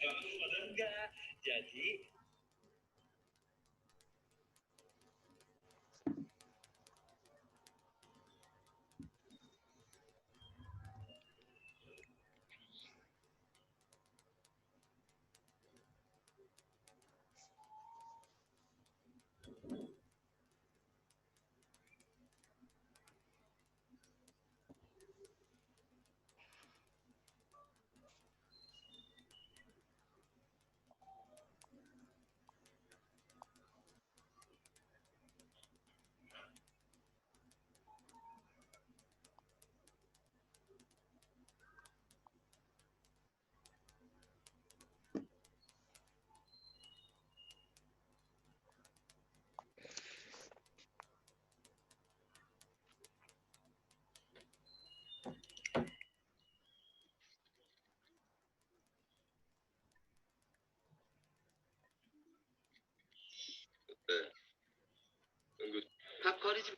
Padahal enggak. Jadi tunggu. Popcorn is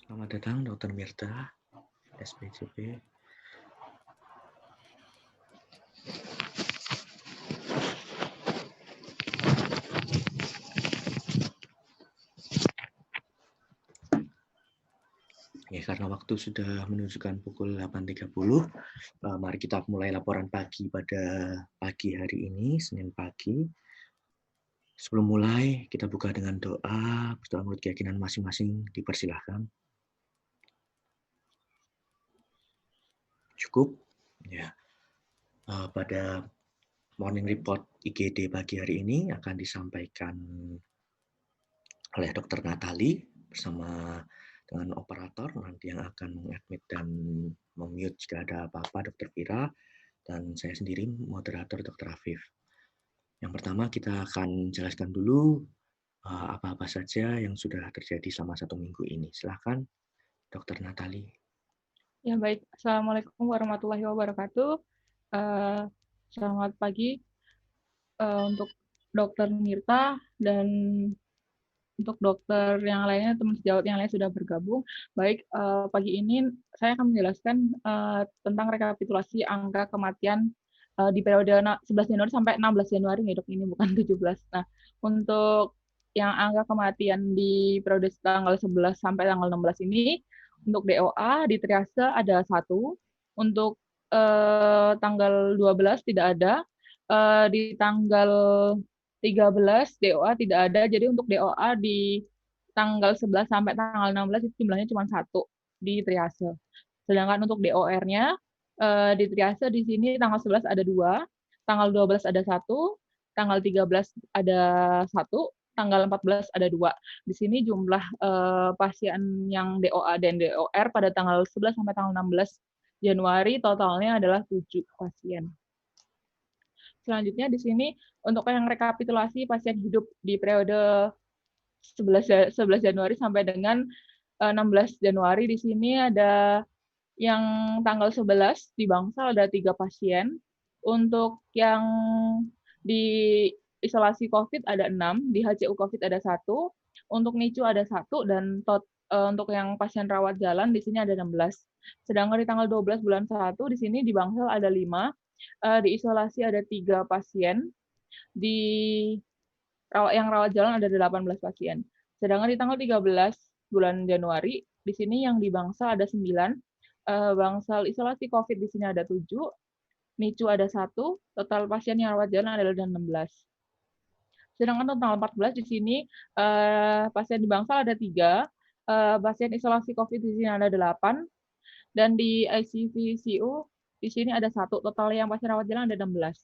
Selamat datang Dr. Mirta, SPCP. Ya, karena waktu sudah menunjukkan pukul 8.30, mari kita mulai laporan pagi pada pagi hari ini, Senin pagi. Sebelum mulai, kita buka dengan doa, berdoa menurut keyakinan masing-masing, dipersilahkan. Cukup? Ya. Pada morning report IGD pagi hari ini akan disampaikan oleh Dr. Natali bersama dengan operator nanti yang akan mengadmit dan memute jika ada apa-apa Dr. Vira, dan saya sendiri moderator Dr. Afif. Yang pertama kita akan jelaskan dulu apa-apa saja yang sudah terjadi selama 1 minggu ini. Silakan Dr. Natali. Ya baik, Assalamualaikum warahmatullahi wabarakatuh. Selamat pagi untuk Dr. Mirta dan untuk dokter yang lainnya, teman sejawat yang lain sudah bergabung. Baik, pagi ini saya akan menjelaskan tentang rekapitulasi angka kematian di periode 11 Januari sampai 16 Januari nih dok, ini bukan 17. Nah, untuk yang angka kematian di periode tanggal 11 sampai tanggal 16 ini, untuk DOA di triase ada 1, untuk tanggal 12 tidak ada, di tanggal 13 DOA tidak ada, jadi untuk DOA di tanggal 11 sampai tanggal 16 itu jumlahnya cuma 1 di triase. Sedangkan untuk DOR-nya di triase di sini tanggal 11 ada 2, tanggal 12 ada 1, tanggal 13 ada 1, tanggal 14 ada 2. Di sini jumlah pasien yang DOA dan DOR pada tanggal 11 sampai tanggal 16 Januari totalnya adalah 7 pasien. Selanjutnya di sini untuk yang rekapitulasi pasien hidup di periode 11 Januari sampai dengan 16 Januari. Di sini ada yang tanggal 11 di Bangsal ada 3 pasien. Untuk yang di isolasi COVID ada 6, di HCU COVID ada 1, untuk NICU ada 1, dan untuk yang pasien rawat jalan di sini ada 16. Sedangkan di tanggal 12 bulan 1 di sini di Bangsal ada 5, di isolasi ada 3 pasien, yang rawat jalan ada 18 pasien. Sedangkan di tanggal 13 bulan Januari di sini yang di Bangsal ada 9, Bangsal isolasi COVID di sini ada 7, NICU ada 1, total pasien yang rawat jalan adalah 16. Sedangkan untuk tanggal 14 di sini pasien di Bangsal ada 3, pasien isolasi COVID di sini ada 8, dan di ICU di sini ada 1, total yang pasien rawat jalan ada 16.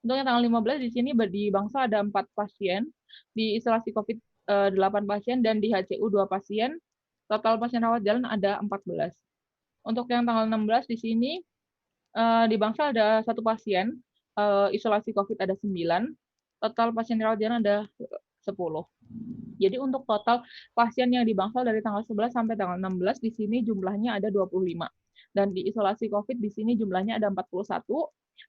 Untuk yang tanggal 15 di sini di Bangsal ada 4 pasien, di isolasi COVID 8 pasien, dan di HCU 2 pasien, total pasien rawat jalan ada 14. Untuk yang tanggal 16 di sini di Bangsal ada 1 pasien, isolasi COVID ada 9, total pasien rawat jalan ada 10. Jadi untuk total pasien yang di Bangsal dari tanggal 11 sampai tanggal 16 di sini jumlahnya ada 25. Dan di isolasi COVID di sini jumlahnya ada 41.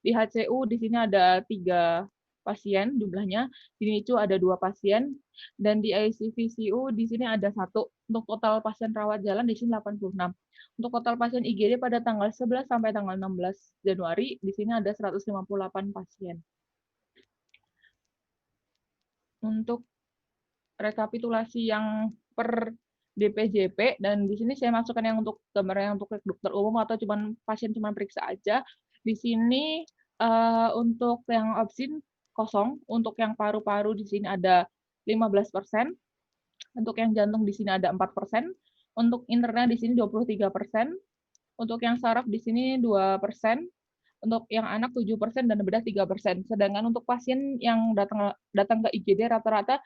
Di HCU di sini ada 3 pasien jumlahnya, di NICU ada 2 pasien, dan di ICU di sini ada 1. Untuk total pasien rawat jalan di sini 86. Untuk total pasien IGD pada tanggal 11 sampai tanggal 16 Januari di sini ada 158 pasien. Untuk rekapitulasi yang per DPJP, dan di sini saya masukkan yang untuk gambarnya untuk dokter umum atau pasien cuma periksa aja. Di sini untuk yang opsin kosong, untuk yang paru-paru di sini ada 15%, untuk yang jantung di sini ada 4%, untuk interna di sini 23%, untuk yang saraf di sini 2%, untuk yang anak 7% dan bedah 3%. Sedangkan untuk pasien yang datang ke IGD rata-rata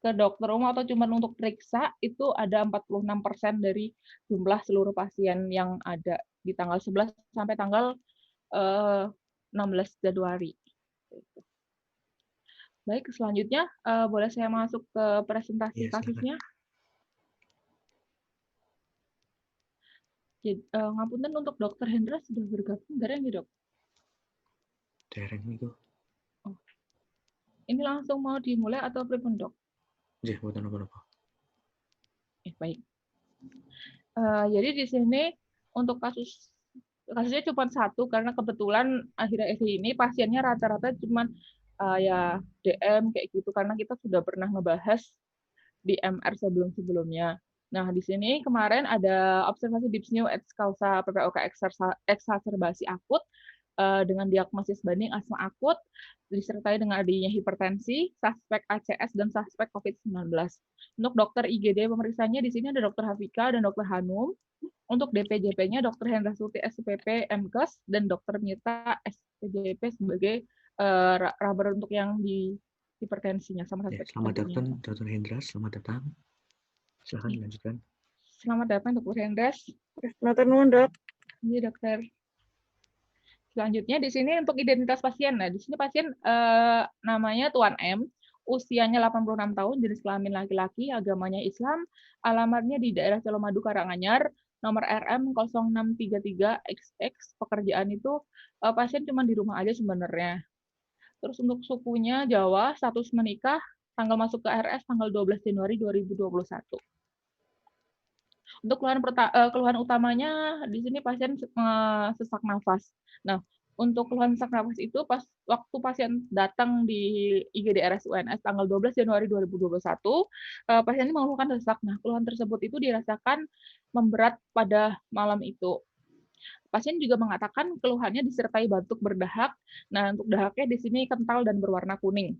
ke dokter umum atau cuma untuk periksa itu ada 46% dari jumlah seluruh pasien yang ada di tanggal 11 sampai tanggal 16 Januari. Baik, selanjutnya boleh saya masuk ke presentasi kasusnya. Jadi, ngapunten untuk Dokter Hendra sudah bergabung, dereng ya, Dok? Dereng itu. Oh. Ini langsung mau dimulai atau pripun, Dok? Nggih, mboten napa-napa. Baik. Jadi di sini untuk kasusnya cuma 1 karena kebetulan akhir-akhir ini pasiennya rata-rata cuma ya DM kayak gitu karena kita sudah pernah ngebahas di MR sebelum-sebelumnya. Nah, di sini kemarin ada observasi dyspnea et causa PPOK eksaserbasi akut dengan diagnosis banding asma akut, disertai dengan adanya hipertensi, suspek ACS, dan suspek COVID-19. Untuk dokter IGD pemeriksanya di sini ada Dokter Hafika dan Dokter Hanum. Untuk DPJP-nya Dokter Hendra Suti SPP MKes dan Dokter Mirta SPJP sebagai rubber untuk yang di hipertensinya sama suspek. Selamat datang Dokter Hendra, selamat datang. Silahkan dilanjutkan. Selamat datang Dokter Hendra. Matur nuwun, Dok. Iya, Dokter. Selanjutnya di sini untuk identitas pasien. Nah, di sini pasien namanya Tuan M, usianya 86 tahun, jenis kelamin laki-laki, agamanya Islam, alamatnya di daerah Colomadu Karanganyar, nomor RM 0633XX, pekerjaan itu pasien cuma di rumah aja sebenarnya. Terus untuk sukunya Jawa, status menikah, tanggal masuk ke RS tanggal 12 Januari 2021. Untuk keluhan utamanya di sini pasien sesak nafas. Nah, untuk keluhan sesak nafas itu waktu pasien datang di IGD RS UNS tanggal 12 Januari 2021, pasien ini mengeluhkan sesak. Nah, keluhan tersebut itu dirasakan memberat pada malam itu. Pasien juga mengatakan keluhannya disertai batuk berdahak. Nah, untuk dahaknya di sini kental dan berwarna kuning.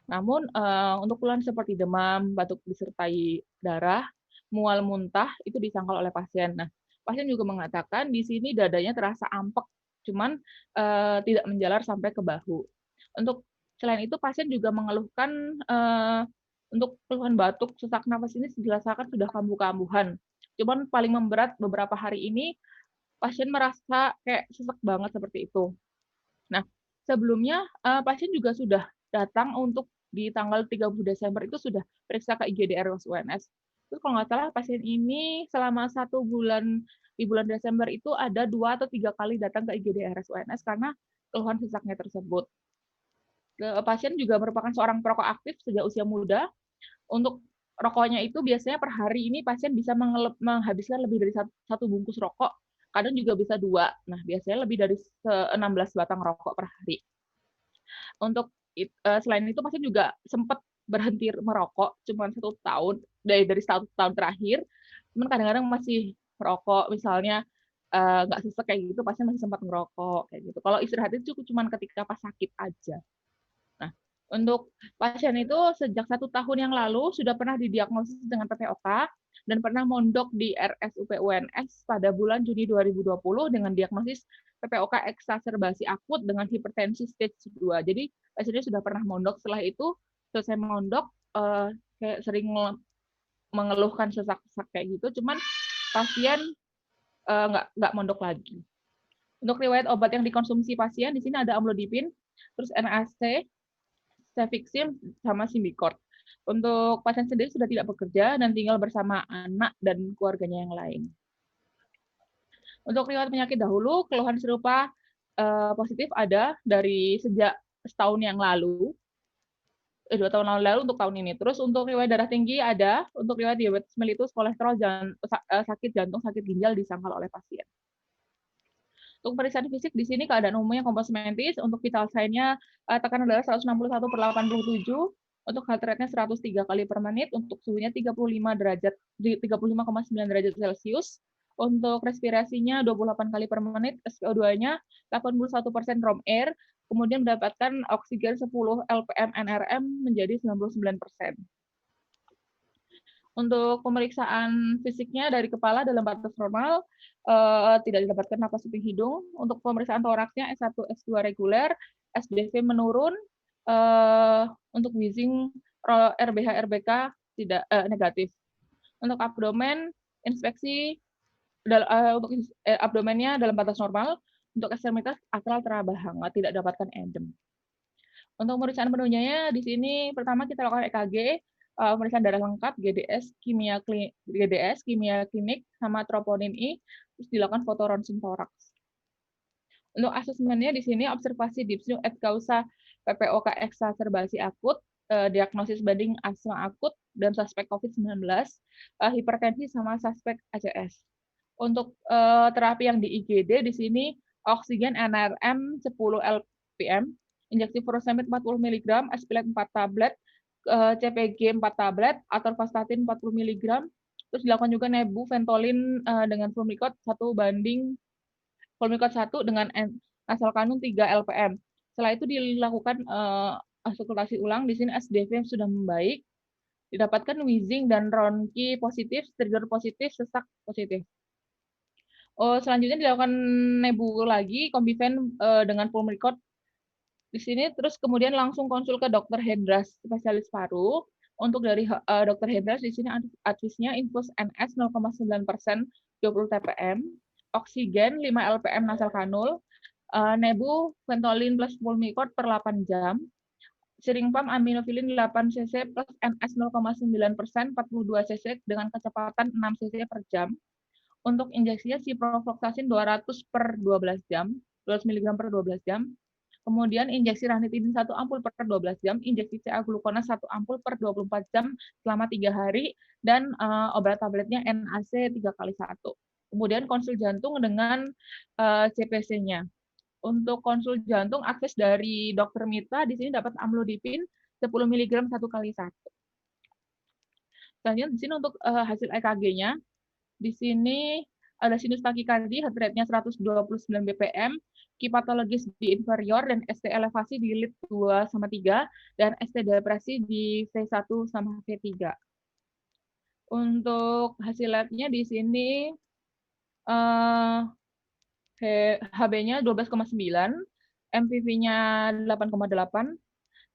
Namun, untuk keluhan seperti demam, batuk disertai darah, mual muntah itu disangkal oleh pasien. Nah, pasien juga mengatakan di sini dadanya terasa ampek, cuman tidak menjalar sampai ke bahu. Untuk selain itu pasien juga mengeluhkan untuk keluhan batuk, sesak nafas ini dirasakan sudah kambuh-kambuhan. Cuman paling memberat beberapa hari ini pasien merasa kayak sesek banget seperti itu. Nah, sebelumnya pasien juga sudah datang untuk di tanggal 30 Desember itu sudah periksa ke IGD RS UNS. Terus kalau nggak salah pasien ini selama 1 bulan di bulan Desember itu ada 2 atau 3 kali datang ke IGD RS UNS karena keluhan sesaknya tersebut. Pasien juga merupakan seorang perokok aktif sejak usia muda. Untuk rokoknya itu biasanya per hari ini pasien bisa menghabiskan lebih dari 1 bungkus rokok, kadang juga bisa 2. Nah, biasanya lebih dari 16 batang rokok per hari. Untuk selain itu pasien juga sempat berhenti merokok cuma 1 tahun dari 1 tahun terakhir, cuman kadang-kadang masih merokok, misalnya nggak sesek kayak gitu, pasien masih sempat ngerokok kayak gitu. Kalau istirahat itu cuma ketika pas sakit aja. Nah, untuk pasien itu sejak 1 tahun yang lalu sudah pernah didiagnosis dengan PPOK dan pernah mondok di RSUP UNS pada bulan Juni 2020 dengan diagnosis PPOK eksaserbasi akut dengan hipertensi stage 2. Jadi pasiennya sudah pernah mondok. Setelah itu selesai mondok kayak sering mengeluhkan sesak-sesak kayak gitu, cuman pasien nggak mondok lagi. Untuk riwayat obat yang dikonsumsi pasien, di sini ada amlodipin, terus NAC, Cefixime, sama Symbicort. Untuk pasien sendiri sudah tidak bekerja dan tinggal bersama anak dan keluarganya yang lain. Untuk riwayat penyakit dahulu, keluhan serupa positif ada dari sejak setahun yang lalu, 2 tahun lalu untuk tahun ini. Terus untuk riwayat darah tinggi ada, untuk riwayat diabetes mellitus, kolesterol, sakit jantung, sakit ginjal disangkal oleh pasien. Untuk pemeriksaan fisik di sini keadaan umumnya komposmentis, untuk vital sign-nya tekanan darah 161/87, untuk heart rate-nya 103 kali per menit, untuk suhunya 35,9 derajat Celcius, untuk respirasinya 28 kali per menit, SpO2-nya 81% room air, kemudian mendapatkan oksigen 10 lpm NRM menjadi 99%. Untuk pemeriksaan fisiknya dari kepala dalam batas normal, tidak didapatkan napas kuping hidung. Untuk pemeriksaan toraksnya S1, S2 reguler, SDV menurun, untuk wheezing, RBH, RBK tidak negatif. Untuk abdomen, inspeksi untuk abdomennya dalam batas normal. Untuk ekstremitas akral teraba hangat, tidak dapatkan edem. Untuk pemeriksaan penuhnya di sini pertama kita lakukan EKG, pemeriksaan darah lengkap, GDS, kimia klinik, sama troponin I, terus dilakukan foto ronsen toraks. Untuk asesmennya di sini observasi dyspnea et causa PPOK eksaserbasi akut, diagnosis banding asma akut dan suspek COVID-19, hipertensi sama suspek ACS. Untuk terapi yang di IGD di sini oksigen NRM 10 lpm, injeksi furosemid 40 mg, aspilat 4 tablet, CPG 4 tablet, atorvastatin 40 mg, terus dilakukan juga nebu ventolin dengan Pulmicort 1 dengan nasalkanum 3 lpm. Setelah itu dilakukan auskultasi ulang, di sini SDV sudah membaik, didapatkan wheezing dan ronki positif, trigger positif, sesak positif. Selanjutnya dilakukan nebu lagi, Combifen dengan Pulmicort di sini, terus kemudian langsung konsul ke Dr. Hendras, spesialis paru. Untuk dari Dr. Hendras di sini advisnya infus NS 0,9%, 20 TPM, oksigen 5 lpm nasal kanul, nebu ventolin plus Pulmicort per 8 jam, syring pump aminofilin 8 cc plus NS 0,9%, 42 cc dengan kecepatan 6 cc per jam. Untuk injeksinya ciprofloxacin 200 per 12 jam, 12 mg per 12 jam. Kemudian injeksi ranitidin 1 ampul per 12 jam, injeksi CA glukonas 1 ampul per 24 jam selama 3 hari, dan obat tabletnya NAC 3 kali 1. Kemudian konsul jantung dengan CPC-nya. Untuk konsul jantung, akses dari Dr. Mita, di sini dapat amlodipin 10 mg 1 kali 1. Selanjutnya di sini untuk hasil EKG-nya, di sini ada sinus takikardi, heart rate-nya 129 bpm, Q patologis di inferior, dan ST elevasi di lead 2/3, dan ST depresi di V1 sama V3. Untuk hasil lab-nya di sini HB-nya 12,9, MPV-nya 8,8,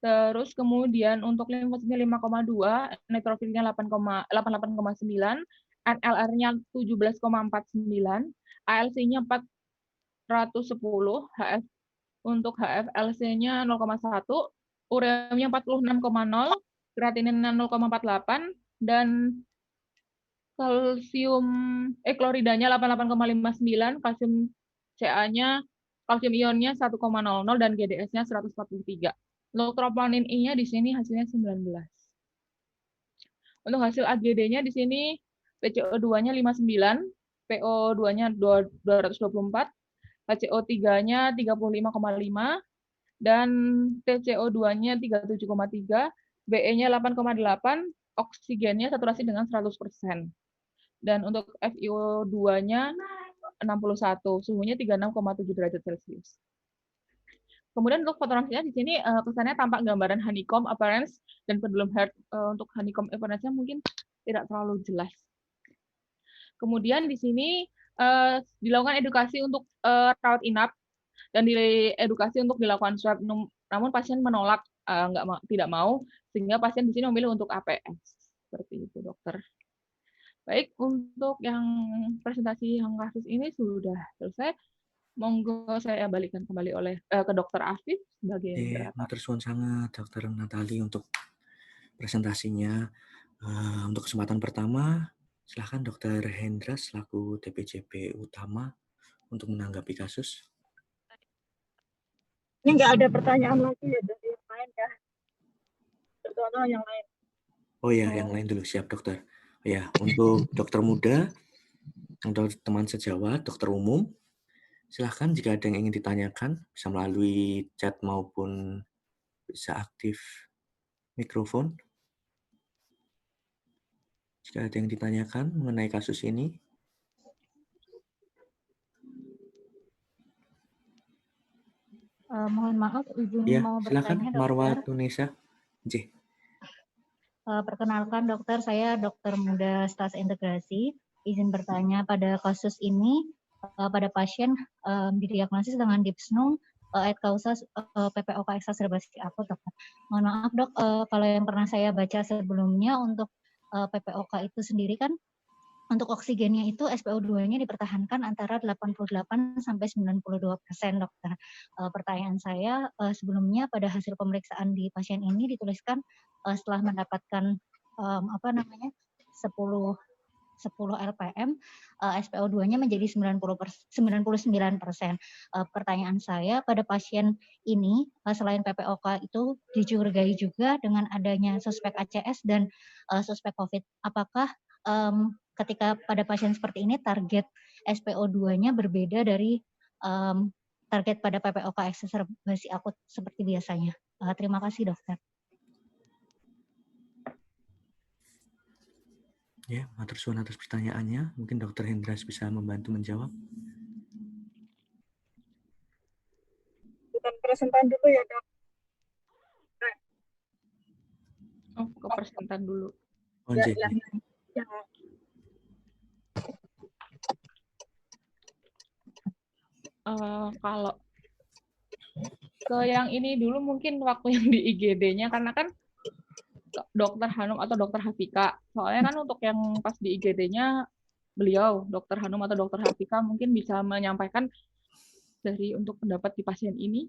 terus kemudian untuk limfositnya 5,2, neutrofilnya 88,9, NLR-nya 17,49, ALC-nya 410, untuk HFLC-nya 0,1, ureumnya 46,0, kreatininnya 0,48, dan kloridanya 88,59, kalsium CA-nya, kalsium ionnya 1,00 dan GDS-nya 143. Untuk troponin I-nya di sini hasilnya 19. Untuk hasil AGD-nya di sini PCO2-nya 59, PO2-nya 224, HCO3-nya 35,5, dan TCO2-nya 37,3, BE-nya 8,8, oksigennya saturasi dengan 100%. Dan untuk FiO2-nya 61, suhunya 36,7 derajat Celcius. Kemudian untuk fotografinya di sini kesannya tampak gambaran honeycomb appearance dan pendulum heart. Untuk honeycomb appearance-nya mungkin tidak terlalu jelas. Kemudian di sini dilakukan edukasi untuk rawat inap dan edukasi untuk dilakukan swab. Namun pasien menolak, tidak mau, sehingga pasien di sini memilih untuk APS. Seperti itu, dokter. Baik, untuk yang presentasi yang kasus ini sudah selesai. Monggo saya balikan kembali ke Dokter Afif sebagai moderator. Matur suwun sangat Dokter Natali untuk presentasinya. Untuk kesempatan pertama, silakan Dokter Hendra selaku DPJP utama untuk menanggapi kasus. Ini nggak ada pertanyaan lagi ya dari yang lain ya. Contoh yang lain. Oh ya, yang lain dulu, siap dokter. Ya, untuk dokter muda, untuk teman sejawat, dokter umum, silahkan jika ada yang ingin ditanyakan, bisa melalui chat maupun bisa aktif mikrofon. Jika ada yang ditanyakan mengenai kasus ini. Mohon maaf, izin Ya, mau silakan bertanya, Marwa dokter. Tunesa. J. Perkenalkan dokter, saya dokter muda stas integrasi. Izin bertanya, pada kasus ini, pada pasien didiagnosis dengan dyspnea et causa PPOK eksaserbasi akut, dokter. Mohon maaf dok, kalau yang pernah saya baca sebelumnya untuk PPOK itu sendiri kan, untuk oksigennya itu SpO2-nya dipertahankan antara 88 sampai 92%, dokter. Pertanyaan saya, sebelumnya pada hasil pemeriksaan di pasien ini dituliskan setelah mendapatkan 10 LPM, SpO2-nya menjadi 99%. Pertanyaan saya, pada pasien ini selain PPOK itu dicurigai juga dengan adanya suspek ACS dan suspek COVID. Apakah ketika pada pasien seperti ini target SpO2-nya berbeda dari target pada PPOK eksaserbasi akut seperti biasanya? Terima kasih dokter. Ya, matur suwun atas pertanyaannya. Mungkin Dokter Hendras bisa membantu menjawab. Bukan presentan dulu ya dok. Oh, ke presentan dulu. Oh, Ya, jadi. yang Kalau ke yang ini dulu mungkin waktu yang di IGD-nya, karena kan Dokter Hanum atau Dokter Hafika. Soalnya kan untuk yang pas di IGD-nya beliau, Dokter Hanum atau Dokter Hafika, mungkin bisa menyampaikan dari untuk pendapat di pasien ini.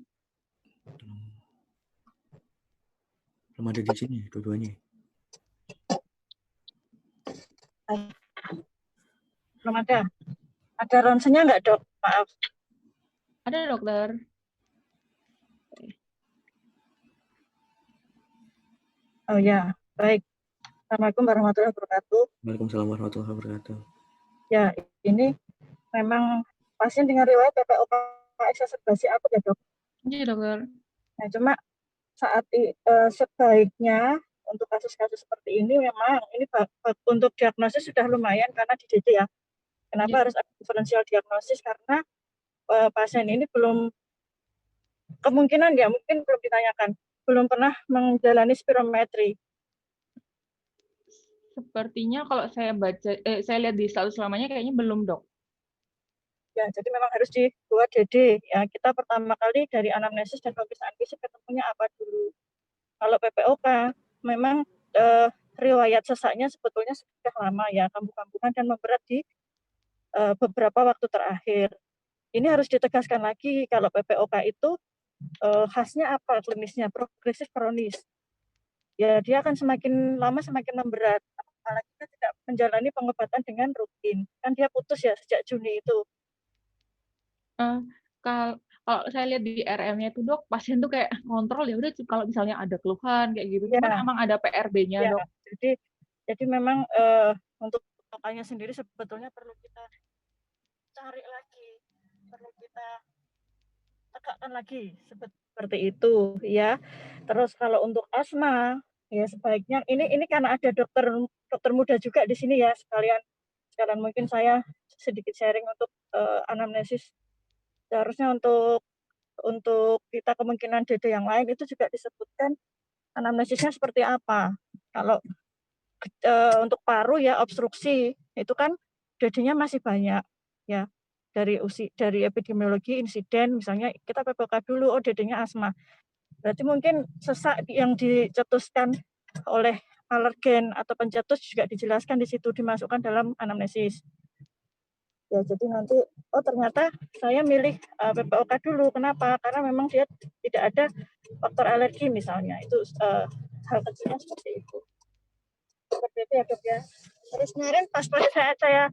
Belum ada di sini dua-duanya. belum ada. Ada ronsennya nggak dok? Maaf. Ada dokter. Oh ya, baik. Assalamualaikum warahmatullahi wabarakatuh. Waalaikumsalam warahmatullahi wabarakatuh. Ya, ini memang pasien dengan riwayat PPOK eksaserbasi akut ya dok. Iya dokter. Nah, cuma saat sebaiknya untuk kasus-kasus seperti ini memang ini untuk diagnosis sudah lumayan karena di DD ya. Kenapa harus ada diferensial diagnosis? Karena pasien ini belum kemungkinan ya mungkin belum ditanyakan, belum pernah menjalani spirometri. Sepertinya kalau saya baca, saya lihat di status lamanya kayaknya belum dok. Ya, jadi memang harus dibuat DD. Ya, kita pertama kali dari anamnesis dan pemeriksaan fisik ketemunya apa dulu. Kalau PPOK memang riwayat sesaknya sebetulnya sudah lama ya, kambuh-kambuhan dan memberat di beberapa waktu terakhir. Ini harus ditegaskan lagi kalau PPOK itu khasnya apa klinisnya? Progresif kronis. Ya dia akan semakin lama semakin memberat. Apalagi kita tidak menjalani pengobatan dengan rutin. Kan dia putus ya sejak Juni itu. Kalau saya lihat di RM-nya itu dok, pasien tuh kayak kontrol ya udah kalau misalnya ada keluhan kayak gitu, cuman Ya, emang ada PRB-nya ya. dok. Jadi memang untuk lokalnya sendiri sebetulnya perlu kita cari lagi, perlu kita tegakkan lagi seperti itu ya. Terus kalau untuk asma ya sebaiknya ini karena ada dokter muda juga di sini ya, sekalian mungkin saya sedikit sharing untuk anamnesis. Seharusnya untuk kita kemungkinan DD yang lain itu juga disebutkan anamnesisnya seperti apa. Kalau untuk paru ya obstruksi itu kan DD-nya masih banyak ya, dari epidemiologi insiden misalnya kita PPOK dulu, oh DD-nya asma. Berarti mungkin sesak yang dicetuskan oleh alergen atau pencetus juga dijelaskan di situ, dimasukkan dalam anamnesis. Ya, jadi nanti oh ternyata saya milih PPOK dulu. Kenapa? Karena memang dia tidak ada faktor alergi misalnya. Itu hal kecilnya seperti itu. Seperti itu ya dok ya. Terus kemarin pas saya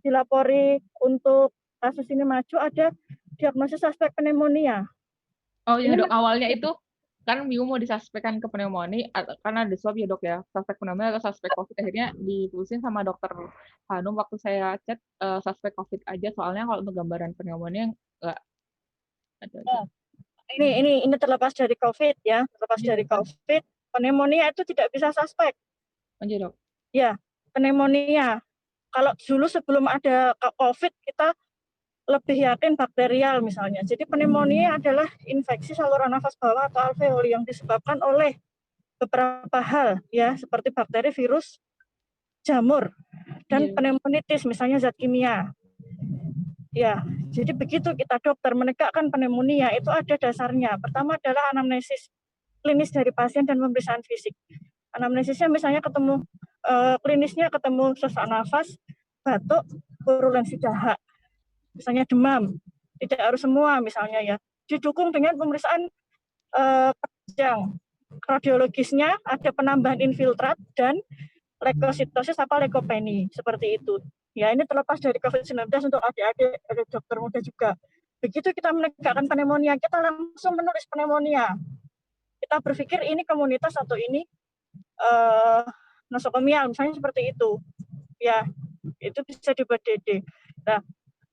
dilapori untuk kasus ini maju ada diagnosis suspek pneumonia. Oh iya dok, awalnya itu kan Miu mau disuspekkan ke pneumonia karena ada swab ya dok ya, suspek pneumonia atau suspek COVID, akhirnya ditulisin sama dokter Hanum waktu saya chat suspek COVID aja, soalnya kalau untuk gambaran pneumonia nggak ada. Oh, ini terlepas dari COVID ya, dari COVID, pneumonia itu tidak bisa suspek. Oh iya dok. Ya, pneumonia. Kalau dulu sebelum ada COVID kita lebih yakin bakterial misalnya. Jadi pneumonia adalah infeksi saluran nafas bawah atau alveoli yang disebabkan oleh beberapa hal ya, seperti bakteri, virus, jamur, dan pneumonitis misalnya zat kimia. Ya, jadi begitu kita dokter menegakkan pneumonia itu ada dasarnya. Pertama adalah anamnesis klinis dari pasien dan pemeriksaan fisik. Anamnesisnya misalnya ketemu klinisnya ketemu sesak nafas, batuk, virulensi dahak. Misalnya demam, tidak harus semua misalnya ya, didukung dengan pemeriksaan kejang. Radiologisnya ada penambahan infiltrat dan leukositosis apa leukopeni, seperti itu. Ya ini terlepas dari COVID-19 untuk adik-adik dokter muda juga. Begitu kita menegakkan pneumonia, kita langsung menulis pneumonia. Kita berpikir ini komunitas atau ini nosokomial, misalnya seperti itu. Ya, itu bisa dibuat DD. Nah,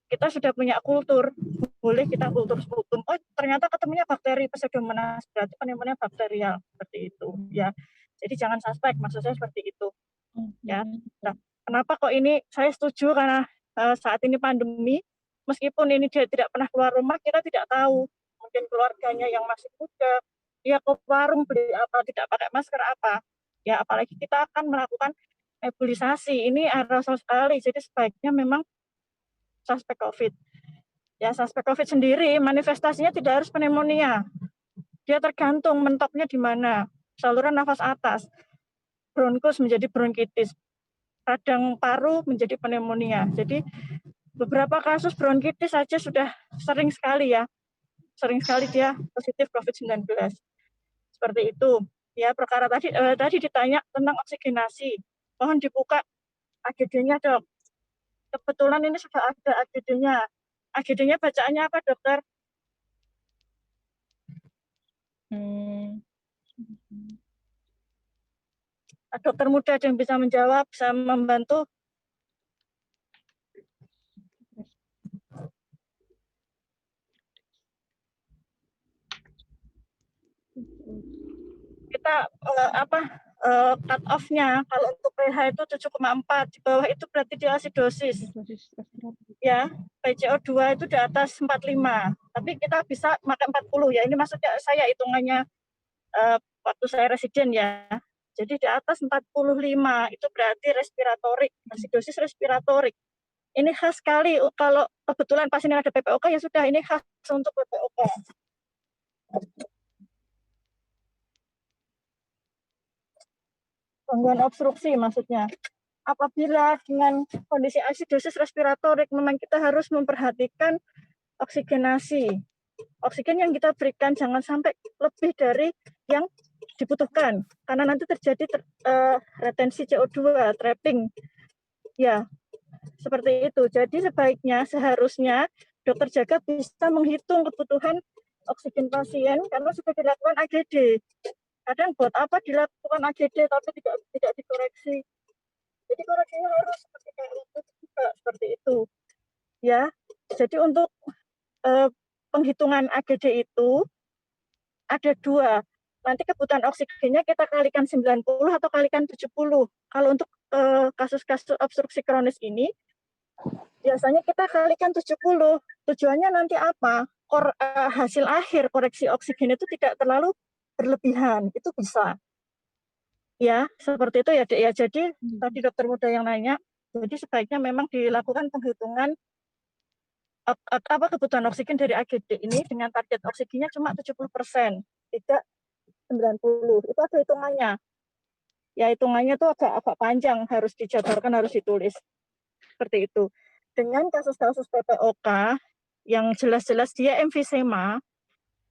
kita sudah punya kultur, boleh kita kultur sputum. Oh, ternyata ketemunya bakteri Pseudomonas, berarti pneumonia bakterial, seperti itu. Ya, jadi jangan suspek, maksud saya seperti itu. Ya, nah, kenapa kok ini saya setuju karena saat ini pandemi, meskipun ini dia tidak pernah keluar rumah, kita tidak tahu mungkin keluarganya yang masih muda, dia ke warung beli apa, tidak pakai masker apa. Ya, apalagi kita akan melakukan nebulisasi, ini aerosol sekali, jadi sebaiknya memang suspek COVID. Ya, suspek COVID sendiri manifestasinya tidak harus pneumonia. Dia tergantung mentoknya di mana. Saluran nafas atas, bronkus menjadi bronkitis, radang paru menjadi pneumonia. Jadi beberapa kasus bronkitis saja sudah sering sekali ya. Sering sekali dia positif COVID-19. Seperti itu. Ya, perkara tadi ditanya tentang oksigenasi. Mohon dibuka AGD-nya, Dok. Kebetulan ini sudah ada AGD-nya. AGD-nya bacaannya apa, dokter? Dokter muda yang bisa menjawab, bisa membantu. Kita cut off-nya kalau untuk pH itu 7,4, di bawah itu berarti dia asidosis. Ya, PCO2 itu di atas 45, tapi kita bisa pakai 40 ya. Ini maksudnya saya hitungannya waktu saya residen ya. Jadi di atas 45 itu berarti respiratorik, asidosis respiratorik. Ini khas sekali kalau kebetulan pasien yang ada PPOK ya sudah, ini khas untuk PPOK. Gangguan obstruksi maksudnya. Apabila dengan kondisi asidosis respiratorik memang kita harus memperhatikan oksigenasi. oksigen yang kita berikan jangan sampai lebih dari yang dibutuhkan, karena nanti terjadi retensi CO2, trapping. Ya, seperti itu. Jadi seharusnya dokter jaga bisa menghitung kebutuhan oksigen pasien karena sudah dilakukan AGD. Kadang buat apa dilakukan AGD tapi tidak dikoreksi. Jadi koreksinya harus seperti itu. Ya, jadi untuk penghitungan AGD itu ada dua. Nanti kebutuhan oksigennya kita kalikan 90 atau kalikan 70. Kalau untuk kasus-kasus obstruksi kronis ini, biasanya kita kalikan 70. Tujuannya nanti apa? Hasil akhir koreksi oksigen itu tidak terlalu berlebihan. Itu bisa. Ya, seperti itu ya, Dek. Ya, jadi tadi dokter muda yang nanya, jadi sebaiknya memang dilakukan penghitungan kebutuhan oksigen dari AGD ini dengan target oksigennya cuma 70%, tidak 90. Itu ada hitungannya. Ya, hitungannya itu agak panjang, harus dijabarkan, harus ditulis. Seperti itu. Dengan kasus-kasus PPOK yang jelas-jelas dia emfisema,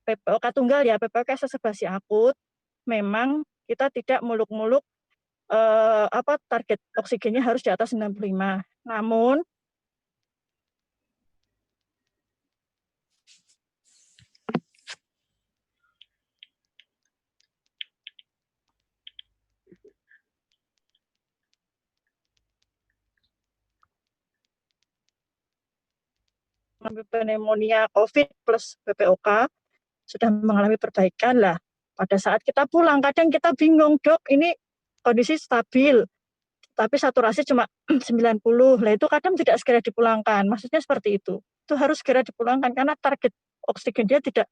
PPOK tunggal ya, PPOK exacerbasi akut, memang kita tidak muluk-muluk target oksigennya harus di atas 95. Namun pneumonia COVID plus PPOK sudah mengalami perbaikan lah. Pada saat kita pulang, kadang kita bingung, dok, ini kondisi stabil, tapi saturasi cuma 90. Lah itu kadang tidak segera dipulangkan. Maksudnya seperti itu. Itu harus segera dipulangkan karena target oksigen dia tidak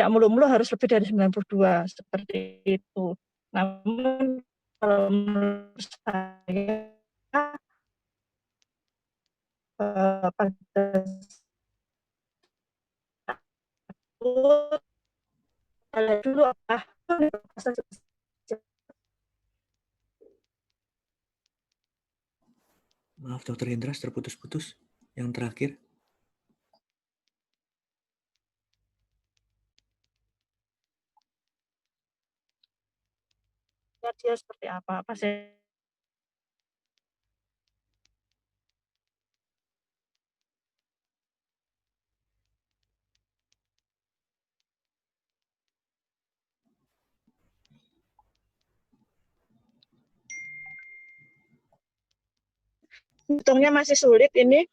mulu-mulu harus lebih dari 92 seperti itu. Namun kalau menurut saya pada dulu Maaf, Dokter Indra, terputus-putus. Yang terakhir. Dia seperti apa pasien. Hitungnya masih sulit ini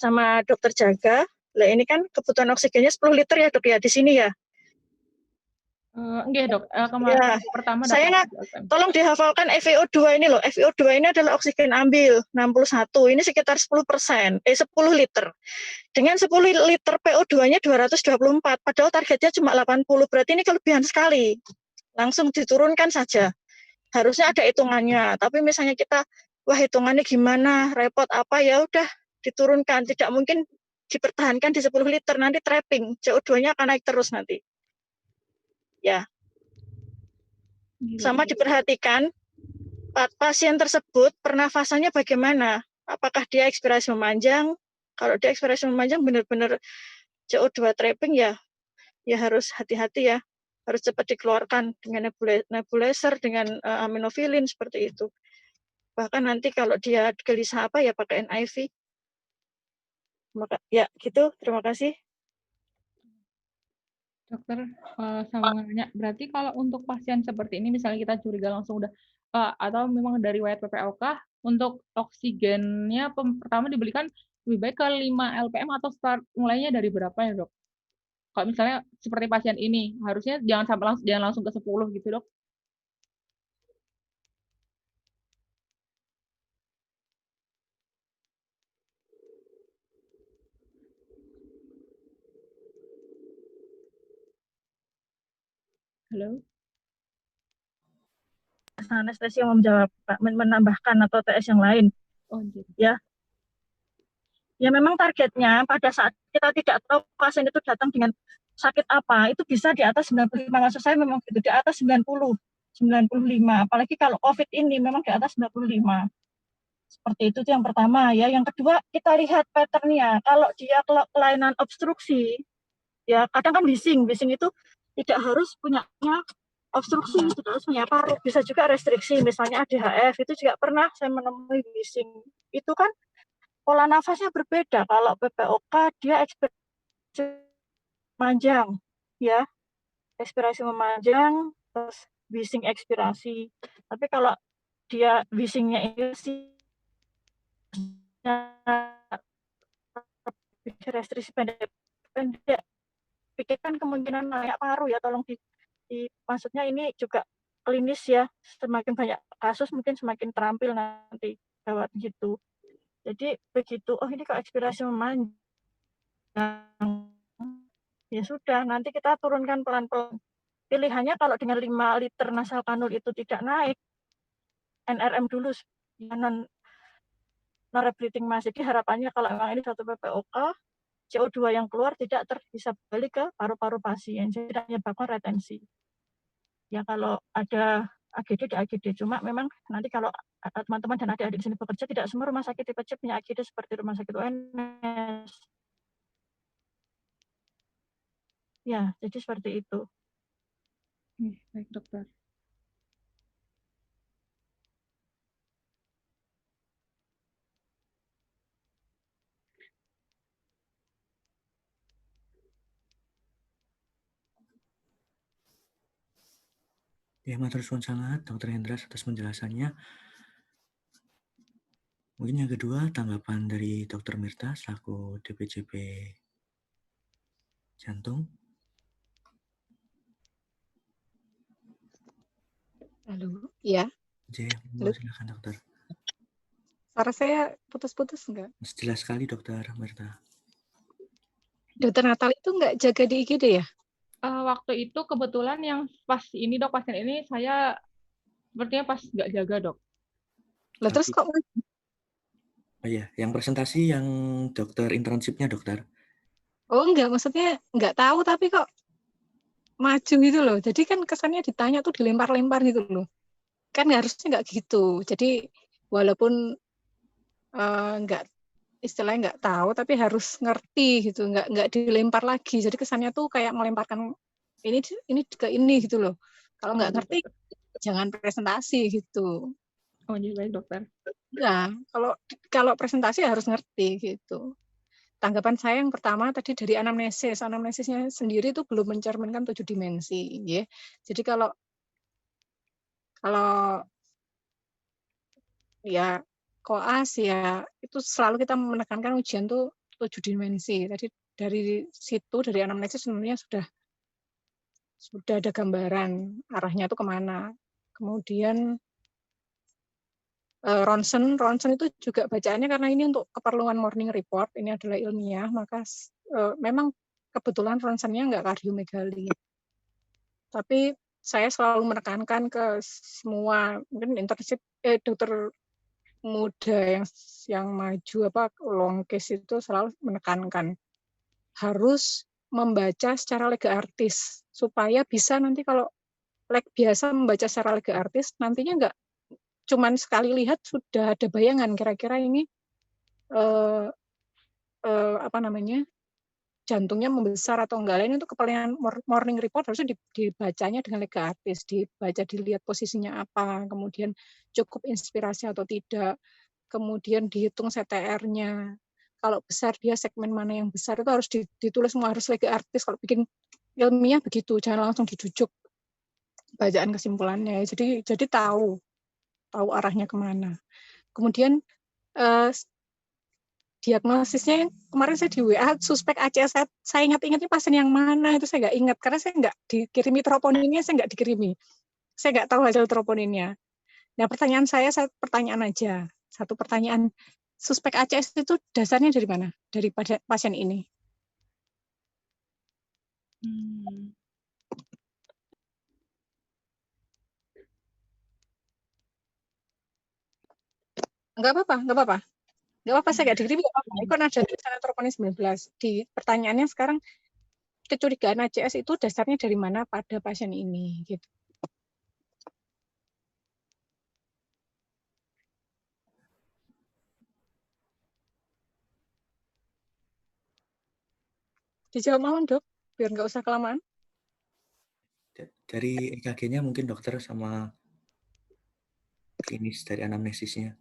sama dokter jaga. Lah ini kan kebutuhan oksigennya 10 liter ya, Dok, ya di sini ya. Enggak, Dok. Kemarin Ya, pertama saya tolong dihafalkan FiO2 ini loh. FiO2 ini adalah oksigen ambil 61. Ini sekitar 10%, 10 liter. Dengan 10 liter PO2-nya 224, padahal targetnya cuma 80. Berarti ini kelebihan sekali. Langsung diturunkan saja. Harusnya ada hitungannya. Tapi misalnya kita, wah hitungannya gimana, repot apa, ya udah diturunkan. Tidak mungkin dipertahankan di 10 liter. Nanti trapping, CO2-nya akan naik terus nanti. Ya. Sama diperhatikan pasien tersebut pernafasannya bagaimana? Apakah dia ekspirasi memanjang? Kalau dia ekspirasi memanjang benar-benar CO2 trapping ya harus hati-hati ya. Harus cepat dikeluarkan dengan nebulizer, dengan aminofilin seperti itu. Bahkan nanti kalau dia gelisah apa ya pakai NIV. Ya gitu, terima kasih. Dokter, sama nanya, berarti kalau untuk pasien seperti ini, misalnya kita curiga langsung udah, atau memang dari riwayat PPOK, untuk oksigennya pertama dibelikan lebih baik ke 5 LPM atau start mulainya dari berapa ya, Dok? Kalau misalnya seperti pasien ini, harusnya jangan langsung ke 10 gitu, Dok? Halo? Anestesi yang menjawab, Pak, menambahkan atau TS yang lain. Oh, gitu. Ya. Ya memang targetnya pada saat kita tidak tahu pasien itu datang dengan sakit apa, itu bisa di atas 95. Maksud saya memang gitu, di atas 90, 95. Apalagi kalau COVID ini memang di atas 95. Seperti itu yang pertama ya. Yang kedua, kita lihat pattern-nya. Kalau dia kelainan obstruksi, Ya kadang kan bising itu tidak harus punya obstruksi, tidak harus punya paru, bisa juga restriksi, misalnya ADHF itu juga pernah saya menemui bising. Itu kan pola nafasnya berbeda. Kalau PPOK dia ekspirasi memanjang, ya ekspirasi memanjang, terus bising ekspirasi. Tapi kalau dia bisingnya itu restriksi pendek, pikirkan kemungkinan naik paru ya, tolong maksudnya ini juga klinis ya, semakin banyak kasus mungkin semakin terampil nanti gawat gitu. Jadi begitu, oh ini kok ekspirasi memanjang, ya sudah nanti kita turunkan pelan-pelan. Pilihannya kalau dengan 5 liter nasal kanul itu tidak naik, NRM dulu, non rebreathing mask. Jadi harapannya kalau memang ini satu PPOK, CO2 yang keluar tidak bisa balik ke paru-paru pasien, tidak menyebabkan retensi. Ya kalau ada AGD di AGD, cuma memang nanti kalau teman-teman dan adik-adik di sini bekerja, tidak semua rumah sakit tipe C punya AGD seperti rumah sakit UNS. Ya, jadi seperti itu. Baik, dokter. Ya, matur suwun sangat Dr. Hendra atas penjelasannya. Mungkin yang kedua, tanggapan dari Dr. Mirta selaku DPJP Jantung. Halo, ya. Halo, silakan dokter. Suara saya putus-putus enggak? Jelas sekali Dr. Mirta. Dokter Natal itu enggak jaga di IGD ya? Waktu itu kebetulan yang pas ini dok, pasien ini saya sepertinya pas nggak jaga dok. Lah terus kok? Oh iya, yang presentasi yang dokter internshipnya dokter. Oh enggak, maksudnya enggak tahu tapi kok maju gitu loh. Jadi kan kesannya ditanya tuh dilempar-lempar gitu loh. Kan harusnya enggak gitu. Jadi walaupun enggak istilahnya enggak tahu tapi harus ngerti gitu, enggak dilempar lagi. Jadi kesannya tuh kayak melemparkan ini ke ini gitu loh. Kalau enggak ngerti jangan presentasi gitu. Oh iya baik dokter. Ya, kalau presentasi harus ngerti gitu. Tanggapan saya yang pertama tadi dari anamnesisnya sendiri itu belum mencerminkan 7 dimensi, ya. Jadi kalau ya koas ya itu selalu kita menekankan ujian tuh 7 dimensi. Tadi dari situ dari anamnesis sebenarnya sudah ada gambaran arahnya itu kemana. Kemudian ronsen itu juga bacaannya karena ini untuk keperluan morning report, ini adalah ilmiah, maka memang kebetulan ronsennya nggak kardiomegali. Tapi saya selalu menekankan ke semua mungkin internship dokter muda yang maju long case itu selalu menekankan harus membaca secara lega artis supaya bisa nanti kalau biasa membaca secara lega artis nantinya nggak cuman sekali lihat sudah ada bayangan kira-kira ini jantungnya membesar atau enggak. Lain untuk keperluan morning report harusnya dibacanya dengan lega artis, dibaca dilihat posisinya apa, kemudian cukup inspirasi atau tidak, kemudian dihitung CTR-nya. Kalau besar dia segmen mana yang besar itu harus ditulis semua, harus lega artis. Kalau bikin ilmiah begitu, jangan langsung dijujuk bacaan kesimpulannya. Jadi tahu arahnya kemana. Kemudian diagnosisnya kemarin saya di WA suspek ACS, saya ingat-ingat ini pasien yang mana itu saya nggak ingat karena saya nggak dikirimi troponinnya, saya nggak dikirimi, saya nggak tahu hasil troponinnya. Nah pertanyaan saya pertanyaan aja, satu pertanyaan, suspek ACS itu dasarnya dari mana, dari pasien ini? Nggak apa-apa. Saya nggak dikirimi, nggak apa-apa. Itu ada tulisan troponin 19. Di pertanyaannya sekarang, kecurigaan ACS itu dasarnya dari mana pada pasien ini? Gitu. Dijawab mohon, Dok. biar nggak usah kelamaan. Dari EKG-nya mungkin dokter sama klinis dari anamnesisnya.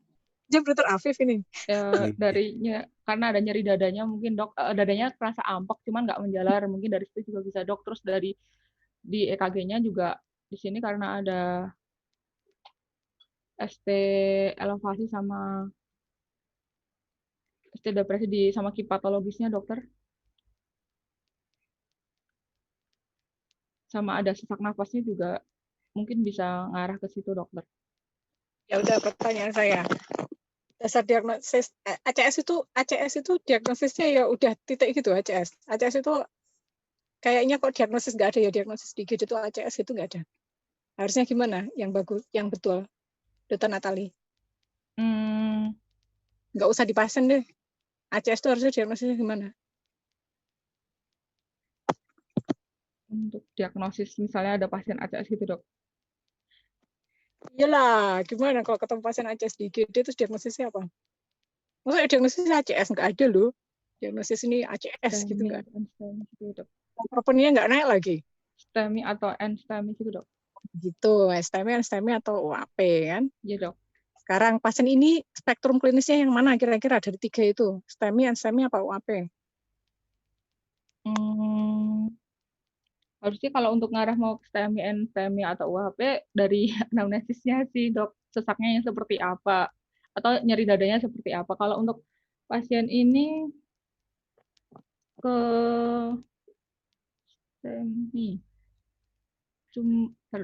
Dia Dr. Afif ini. Ya, Iya. karena ada nyeri dadanya mungkin dok, dadanya terasa ampek cuman nggak menjalar, mungkin dari situ juga bisa dok. Terus di EKG-nya juga di sini karena ada ST elevasi sama ST depresi sama kipatologisnya dokter, sama ada sesak nafasnya juga mungkin bisa ngarah ke situ dokter. Ya udah, pertanyaan saya. Dasar diagnosis ACS itu diagnosisnya ya udah titik gitu ACS. ACS itu kayaknya kok diagnosis nggak ada ya, diagnosis di IGD itu ACS itu nggak ada. Harusnya gimana yang bagus, yang betul, Dr. Natali? Nggak usah di pasien deh. ACS itu harusnya diagnosisnya gimana? Untuk diagnosis misalnya ada pasien ACS gitu dok. Iyalah, gimana kalau ketemu pasien ACS di IGD terus diagnosisnya apa? Maksudnya diagnosis ACS nggak ada loh. Diagnosis ini ACS gitu nggak ada. Gitu, dok. Troponina nggak naik lagi. STEMI atau NSTEMI gitu dok. Gitu, STEMI atau UAP kan? Iya dok. Sekarang pasien ini spektrum klinisnya yang mana kira-kira dari 3 itu? STEMI, NSTEMI, apa UAP? Harusnya kalau untuk ngarah mau ke STEMI, NSTEMI atau UAP dari anamnesisnya sih dok, sesaknya yang seperti apa atau nyeri dadanya seperti apa. Kalau untuk pasien ini ke STEMI,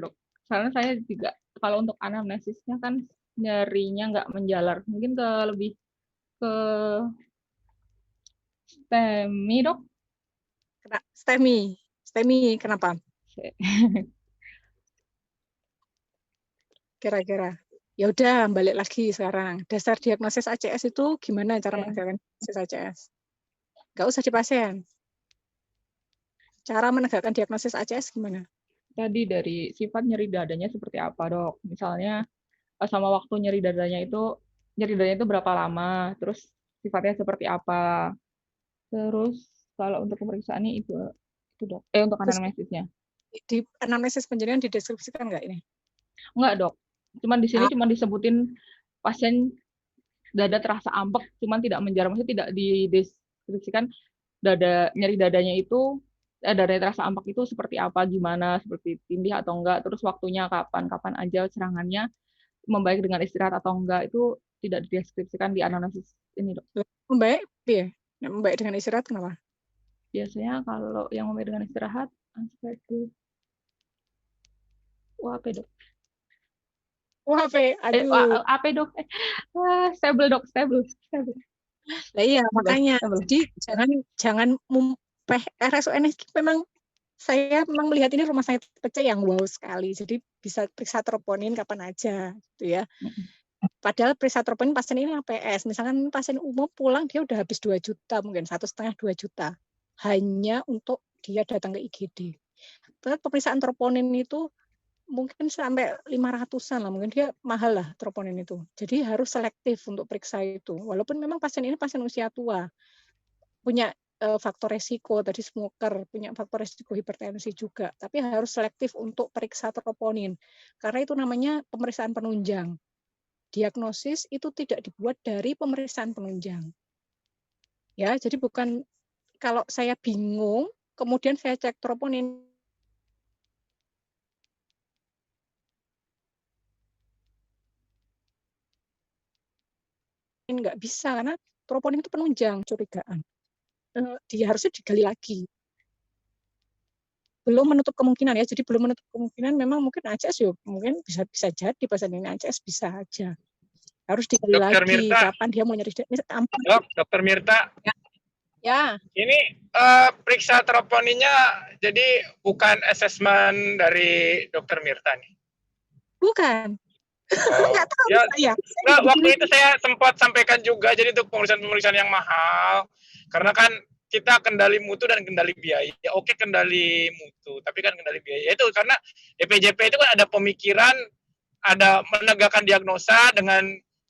dok. Soalnya saya juga kalau untuk anamnesisnya kan nyerinya nggak menjalar, mungkin lebih ke STEMI dok. STEMI kenapa? Kira-kira. Ya udah, balik lagi sekarang. Dasar diagnosis ACS itu gimana cara menegakkan diagnosis ACS? Nggak usah di pasien. Cara menegakkan diagnosis ACS gimana? Tadi dari sifat nyeri dadanya seperti apa dok? Misalnya sama waktu nyeri dadanya itu berapa lama? Terus sifatnya seperti apa? Terus kalau untuk pemeriksaannya itu dok. Untuk anamnesisnya. Di anamnesis penjelasan dideskripsikan nggak ini? Enggak dok. Cuman di sini cuma disebutin pasien dada terasa ampek, cuman tidak menjalar, maksudnya tidak dideskripsikan nyeri dadanya itu dadanya terasa ampek itu seperti apa, gimana, seperti tindih atau enggak, terus waktunya kapan aja serangannya, membaik dengan istirahat atau enggak, itu tidak dideskripsikan di anamnesis ini dok. Membaik, ya? Membaik dengan istirahat kenapa? Biasanya kalau yang membaik dengan istirahat, UAP dok. UAP, aduh. AP dok. Stable dok, stable. Nah iya, makanya. Jadi jangan RSUNS memang saya melihat ini rumah sakit pecah yang wow sekali. Jadi bisa periksa troponin kapan aja gitu ya. Padahal periksa troponin pasien ini APS. Misalkan pasien umum pulang dia udah habis 2 juta, mungkin 1,5-2 juta. Hanya untuk dia datang ke IGD. Terus pemeriksaan troponin itu mungkin sampai 500-an lah, mungkin dia mahal lah troponin itu. Jadi harus selektif untuk periksa itu. Walaupun memang pasien ini pasien usia tua, punya faktor resiko, tadi smoker, punya faktor resiko hipertensi juga, tapi harus selektif untuk periksa troponin. Karena itu namanya pemeriksaan penunjang. Diagnosis itu tidak dibuat dari pemeriksaan penunjang. Ya, jadi bukan kalau saya bingung, kemudian saya cek troponin, nggak bisa karena troponin itu penunjang curigaan. Dia harusnya digali lagi. Belum menutup kemungkinan ya, jadi belum menutup kemungkinan memang mungkin ACS ya mungkin bisa jadi pasien ini ACS bisa aja. Harus digali Dokter lagi Mirta. kapan dia mau nyeri. Dokter Mirta. Ya. Ini periksa troponinnya jadi bukan asesmen dari Dokter Mirta nih. Bukan. Nggak tahu ya. Nah, waktu itu saya sempat sampaikan juga, jadi untuk pemeriksaan yang mahal, karena kan kita kendali mutu dan kendali biaya. Oke, kendali mutu, tapi kan kendali biaya itu karena DPJP itu kan ada pemikiran, ada menegakkan diagnosa dengan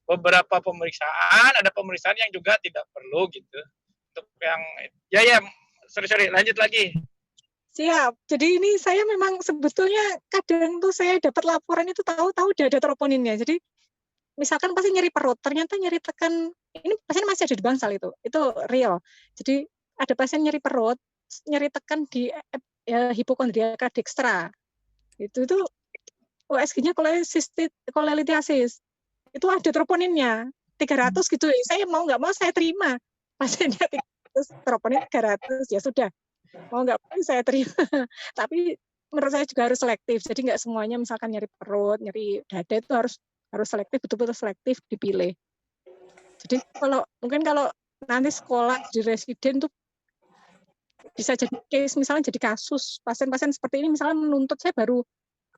beberapa pemeriksaan, ada pemeriksaan yang juga tidak perlu gitu. Untuk yang sorry lanjut lagi. Siap. Jadi ini saya memang sebetulnya kadang tuh saya dapat laporan itu tahu-tahu udah ada troponinnya. Jadi misalkan pasien nyeri perut, ternyata nyeri tekan, ini pasien masih ada di bangsal itu real. Jadi ada pasien nyeri perut, nyeri tekan di hipokondriaka dextra. Itu USG-nya kolelitiasis. Itu ada troponinnya 300 gitu. Saya mau nggak mau saya terima. Pasiennya 300, troponin 300, ya sudah. Mau nggak mau saya terima. Tapi menurut saya juga harus selektif. Jadi nggak semuanya misalkan nyeri perut, nyeri dada itu harus selektif, betul-betul selektif dipilih. Jadi kalau nanti sekolah di residen tuh bisa jadi case, misalnya jadi kasus pasien-pasien seperti ini, misalnya menuntut saya baru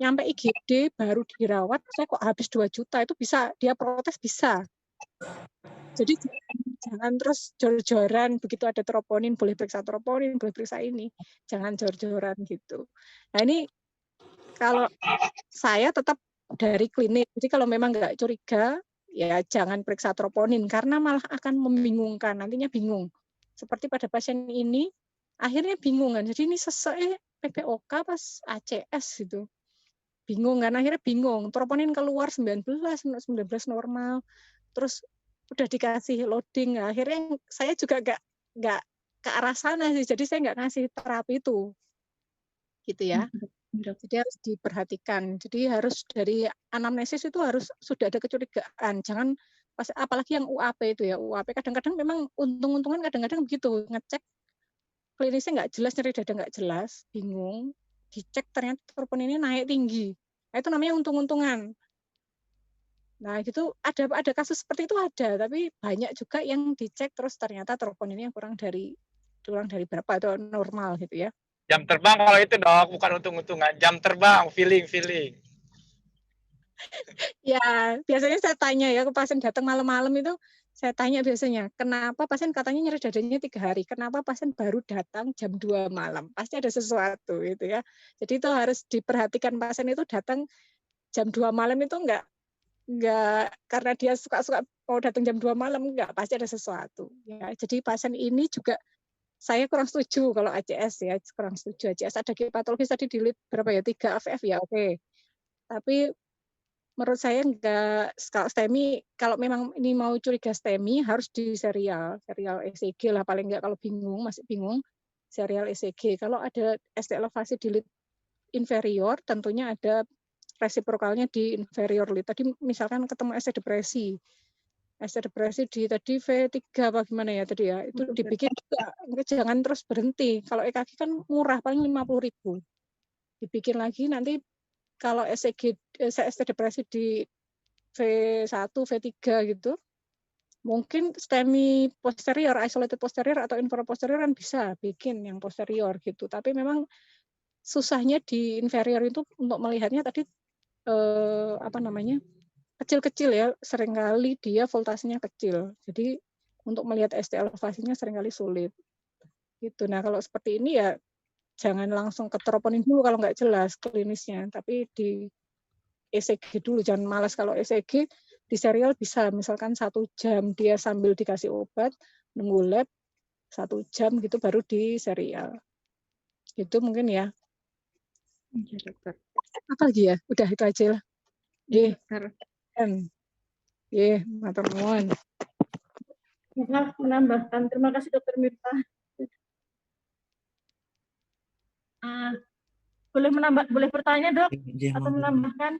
nyampe IGD, baru dirawat, saya kok habis 2 juta, itu bisa, dia protes bisa. Jadi jangan terus jor-joran, begitu ada troponin, boleh periksa troponin, boleh periksa ini. Jangan jor-joran gitu. Nah ini kalau saya tetap dari klinik, jadi kalau memang nggak curiga, ya jangan periksa troponin, karena malah akan membingungkan, nantinya bingung. Seperti pada pasien ini, akhirnya bingung kan, jadi ini sesuai PPOK pas ACS gitu. Bingung kan, akhirnya bingung, troponin keluar 19 normal, terus udah dikasih loading, akhirnya saya juga nggak ke arah sana sih, jadi saya nggak ngasih terapi itu, gitu ya. Jadi harus diperhatikan, jadi harus dari anamnesis itu harus sudah ada kecurigaan, jangan apalagi yang UAP itu ya, UAP kadang-kadang memang untung-untungan kadang-kadang begitu, ngecek klinisnya nggak jelas, nyeri dada nggak jelas, bingung, dicek ternyata troponinnya naik tinggi. Nah, itu namanya untung-untungan. Nah, gitu ada kasus seperti itu ada, tapi banyak juga yang dicek terus ternyata troponinnya kurang dari berapa atau normal gitu ya. Jam terbang kalau itu dok, bukan untung-untungan. Jam terbang, feeling. Ya, biasanya saya tanya ya ke pasien datang malam-malam itu, saya tanya biasanya, kenapa pasien katanya nyeri dadanya 3 hari, kenapa pasien baru datang jam 2 malam? Pasti ada sesuatu gitu ya. Jadi itu harus diperhatikan, pasien itu datang jam 2 malam itu enggak karena dia suka-suka mau datang jam 2 malam, enggak, pasti ada sesuatu. Ya, jadi pasien ini juga saya kurang setuju kalau ACS ya, kurang setuju ACS. Ada patologis tadi di lead berapa ya, 3 AFF ya, oke. Tapi menurut saya enggak, kalau STEMI, kalau memang ini mau curiga STEMI harus di serial ECG lah, paling enggak kalau masih bingung, serial ECG. Kalau ada ST elevasi di lead inferior, tentunya ada resiprokalnya di inferior lead. Tadi misalkan ketemu ST depresi di tadi V3 apa gimana ya tadi ya, itu dibikin juga, jangan terus berhenti. Kalau EKG kan murah, paling 50.000. Dibikin lagi nanti kalau ST depresi di V1, V3 gitu, mungkin STEMI posterior, isolated posterior atau inferior posterior kan bisa bikin yang posterior gitu. Tapi memang susahnya di inferior itu untuk melihatnya tadi kecil-kecil ya, seringkali dia voltasenya kecil. Jadi untuk melihat ST elevasinya seringkali sulit. Gitu. Nah, kalau seperti ini ya jangan langsung ke troponin dulu kalau nggak jelas klinisnya, tapi di ECG dulu, jangan malas kalau ECG di serial bisa, misalkan 1 jam dia sambil dikasih obat, nunggu lab 1 jam gitu baru di serial. Gitu mungkin ya. Iya, dokter. Apa lagi ya? Udah itu aja lah. Iya, dokter. Matur nuwun. Maaf menambahkan, terima kasih Dokter Mirta. Boleh bertanya dok, atau menambahkan?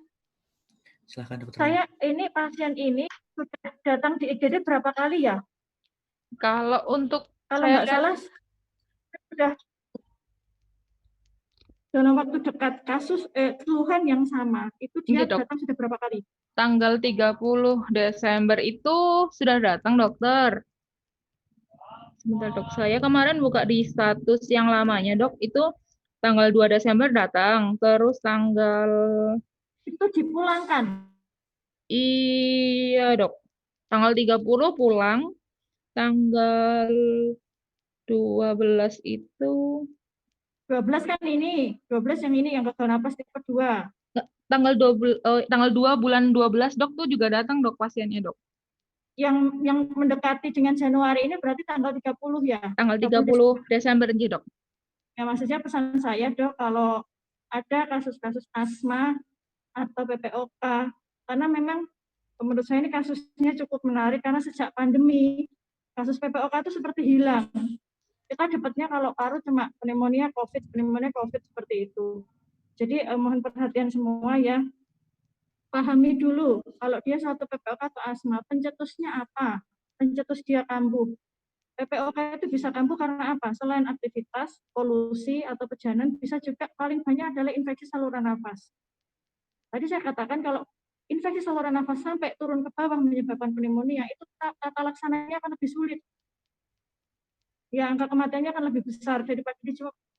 Silakan dokter. Saya ini pasien ini sudah datang di IGD berapa kali ya? Kalau nggak salah sudah dalam waktu dekat kasus keluhan yang sama, itu dia datang sudah berapa kali? Tanggal 30 Desember itu sudah datang dokter. Sebentar dok, saya kemarin buka di status yang lamanya dok, itu tanggal 2 Desember datang, terus tanggal... Itu dipulangkan? Iya dok, tanggal 30 pulang, tanggal 12 itu... 12 kan ini, 12 yang ini, yang gagal napas tipe 2. Tanggal 2 bulan 12 dok tuh juga datang dok pasiennya dok. Yang mendekati dengan Januari ini berarti tanggal 30 ya? Tanggal 30 Desember aja dok. Ya maksudnya pesan saya Dok, kalau ada kasus-kasus asma atau PPOK, karena memang menurut saya ini kasusnya cukup menarik karena sejak pandemi kasus PPOK itu seperti hilang. Kita dapatnya kalau paru cuma pneumonia COVID seperti itu. Jadi mohon perhatian semua ya. Pahami dulu kalau dia satu PPOK atau asma, pencetusnya apa? Pencetus dia kambuh. PPOK itu bisa kambuh karena apa? Selain aktivitas, polusi, atau pejanan, bisa juga paling banyak adalah infeksi saluran nafas. Tadi saya katakan kalau infeksi saluran nafas sampai turun ke bawah menyebabkan pneumonia, itu tata laksananya akan lebih sulit. Ya, angka kematiannya akan lebih besar daripada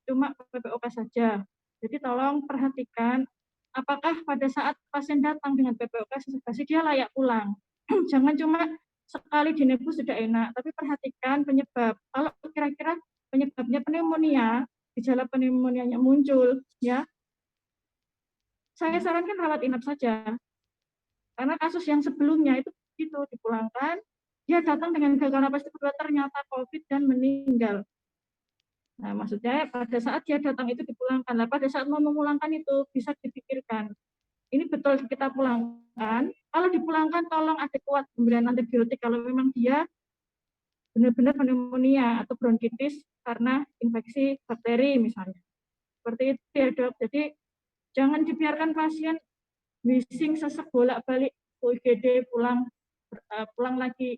cuma PPOK saja. Jadi tolong perhatikan apakah pada saat pasien datang dengan PPOK sesekali dia layak pulang. Jangan cuma sekali dinebus sudah enak, tapi perhatikan penyebab. Kalau kira-kira penyebabnya pneumonia, gejala pneumonianya muncul, ya, saya sarankan rawat inap saja. Karena kasus yang sebelumnya itu dipulangkan, dia datang dengan gagal napas kedua ternyata COVID dan meninggal. Nah, maksudnya pada saat dia datang itu dipulangkan. Nah, pada saat mau memulangkan itu bisa dipikirkan. Ini betul kita pulangkan. Kalau dipulangkan tolong adekuat pemberian antibiotik kalau memang dia benar-benar pneumonia atau bronkitis karena infeksi bakteri misalnya. Seperti itu ya Dok. Jadi jangan dibiarkan pasien wheezing, sesek, bolak-balik UIGD, pulang lagi,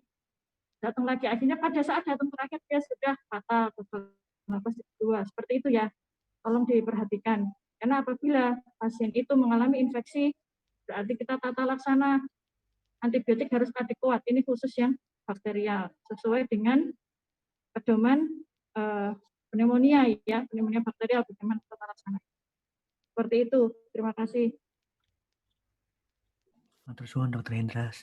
datang lagi. Akhirnya pada saat datang terakhir dia sudah fatal, nafas kedua. Seperti itu ya. Tolong diperhatikan. Karena apabila pasien itu mengalami infeksi, berarti kita tata laksana antibiotik harus adekuat. Ini khusus yang bakterial, sesuai dengan pedoman pneumonia ya, pneumonia bakterial bagaimana tata laksana. Seperti itu. Terima kasih. Matur suwun Dr. Hendra.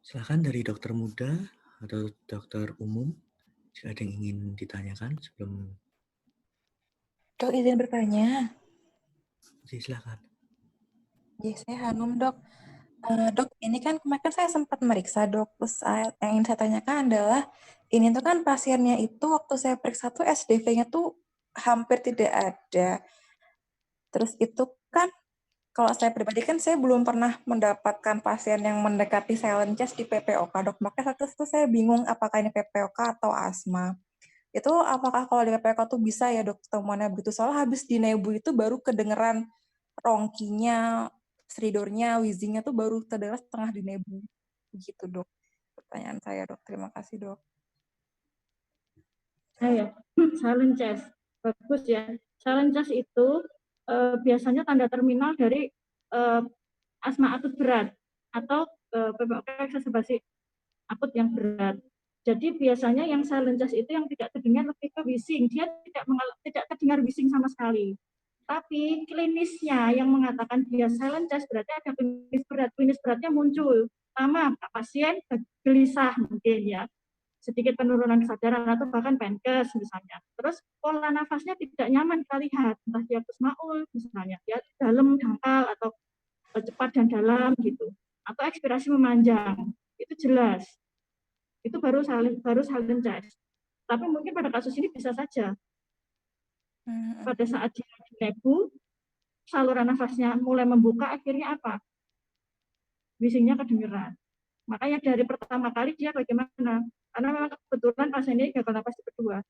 Silakan dari dokter muda atau dokter umum, jika ada yang ingin ditanyakan sebelum. Dok, izin bertanya. Silakan. Ya, saya Hanum, Dok. Dok, ini kan kemarin saya sempat meriksa, Dok. Terus yang ingin saya tanyakan adalah, ini tuh kan pasiennya itu waktu saya periksa tuh SDV-nya tuh hampir tidak ada. Terus itu kan, kalau saya pribadi kan saya belum pernah mendapatkan pasien yang mendekati silent chest di PPOK, Dok. Makanya satu itu saya bingung apakah ini PPOK atau asma. Itu apakah kalau di PPOK tuh bisa ya Dok temuannya begitu? Soalnya habis di nebu itu baru kedengeran rongkinya, stridornya, wheezingnya tuh baru terdengar setengah di nebu. Begitu Dok. Pertanyaan saya Dok. Terima kasih Dok. Saya silent chest. Bagus ya. Silent chest itu biasanya tanda terminal dari asma akut berat atau PPOK exacerbasi akut yang berat. Jadi biasanya yang silent chest itu yang tidak terdengar lebih ke wheezing. Dia tidak terdengar wheezing sama sekali. Tapi klinisnya yang mengatakan dia silent chest berarti ada klinis berat. Klinis beratnya muncul. Pertama, pasien gelisah mungkin ya. Sedikit penurunan kesadaran atau bahkan pankes misalnya. Terus pola nafasnya tidak nyaman kita lihat. Entah dia kusmaul misalnya. Ya dalam, dangkal, atau cepat dan dalam gitu. Atau ekspirasi memanjang. Itu jelas. Itu baru silent chest. Tapi mungkin pada kasus ini bisa saja. Pada saat dia di nebu, saluran nafasnya mulai membuka, akhirnya apa? Wheezingnya kedengeran. Makanya dari pertama kali dia bagaimana? Karena memang kebetulan pasien ini gagal napas kedua.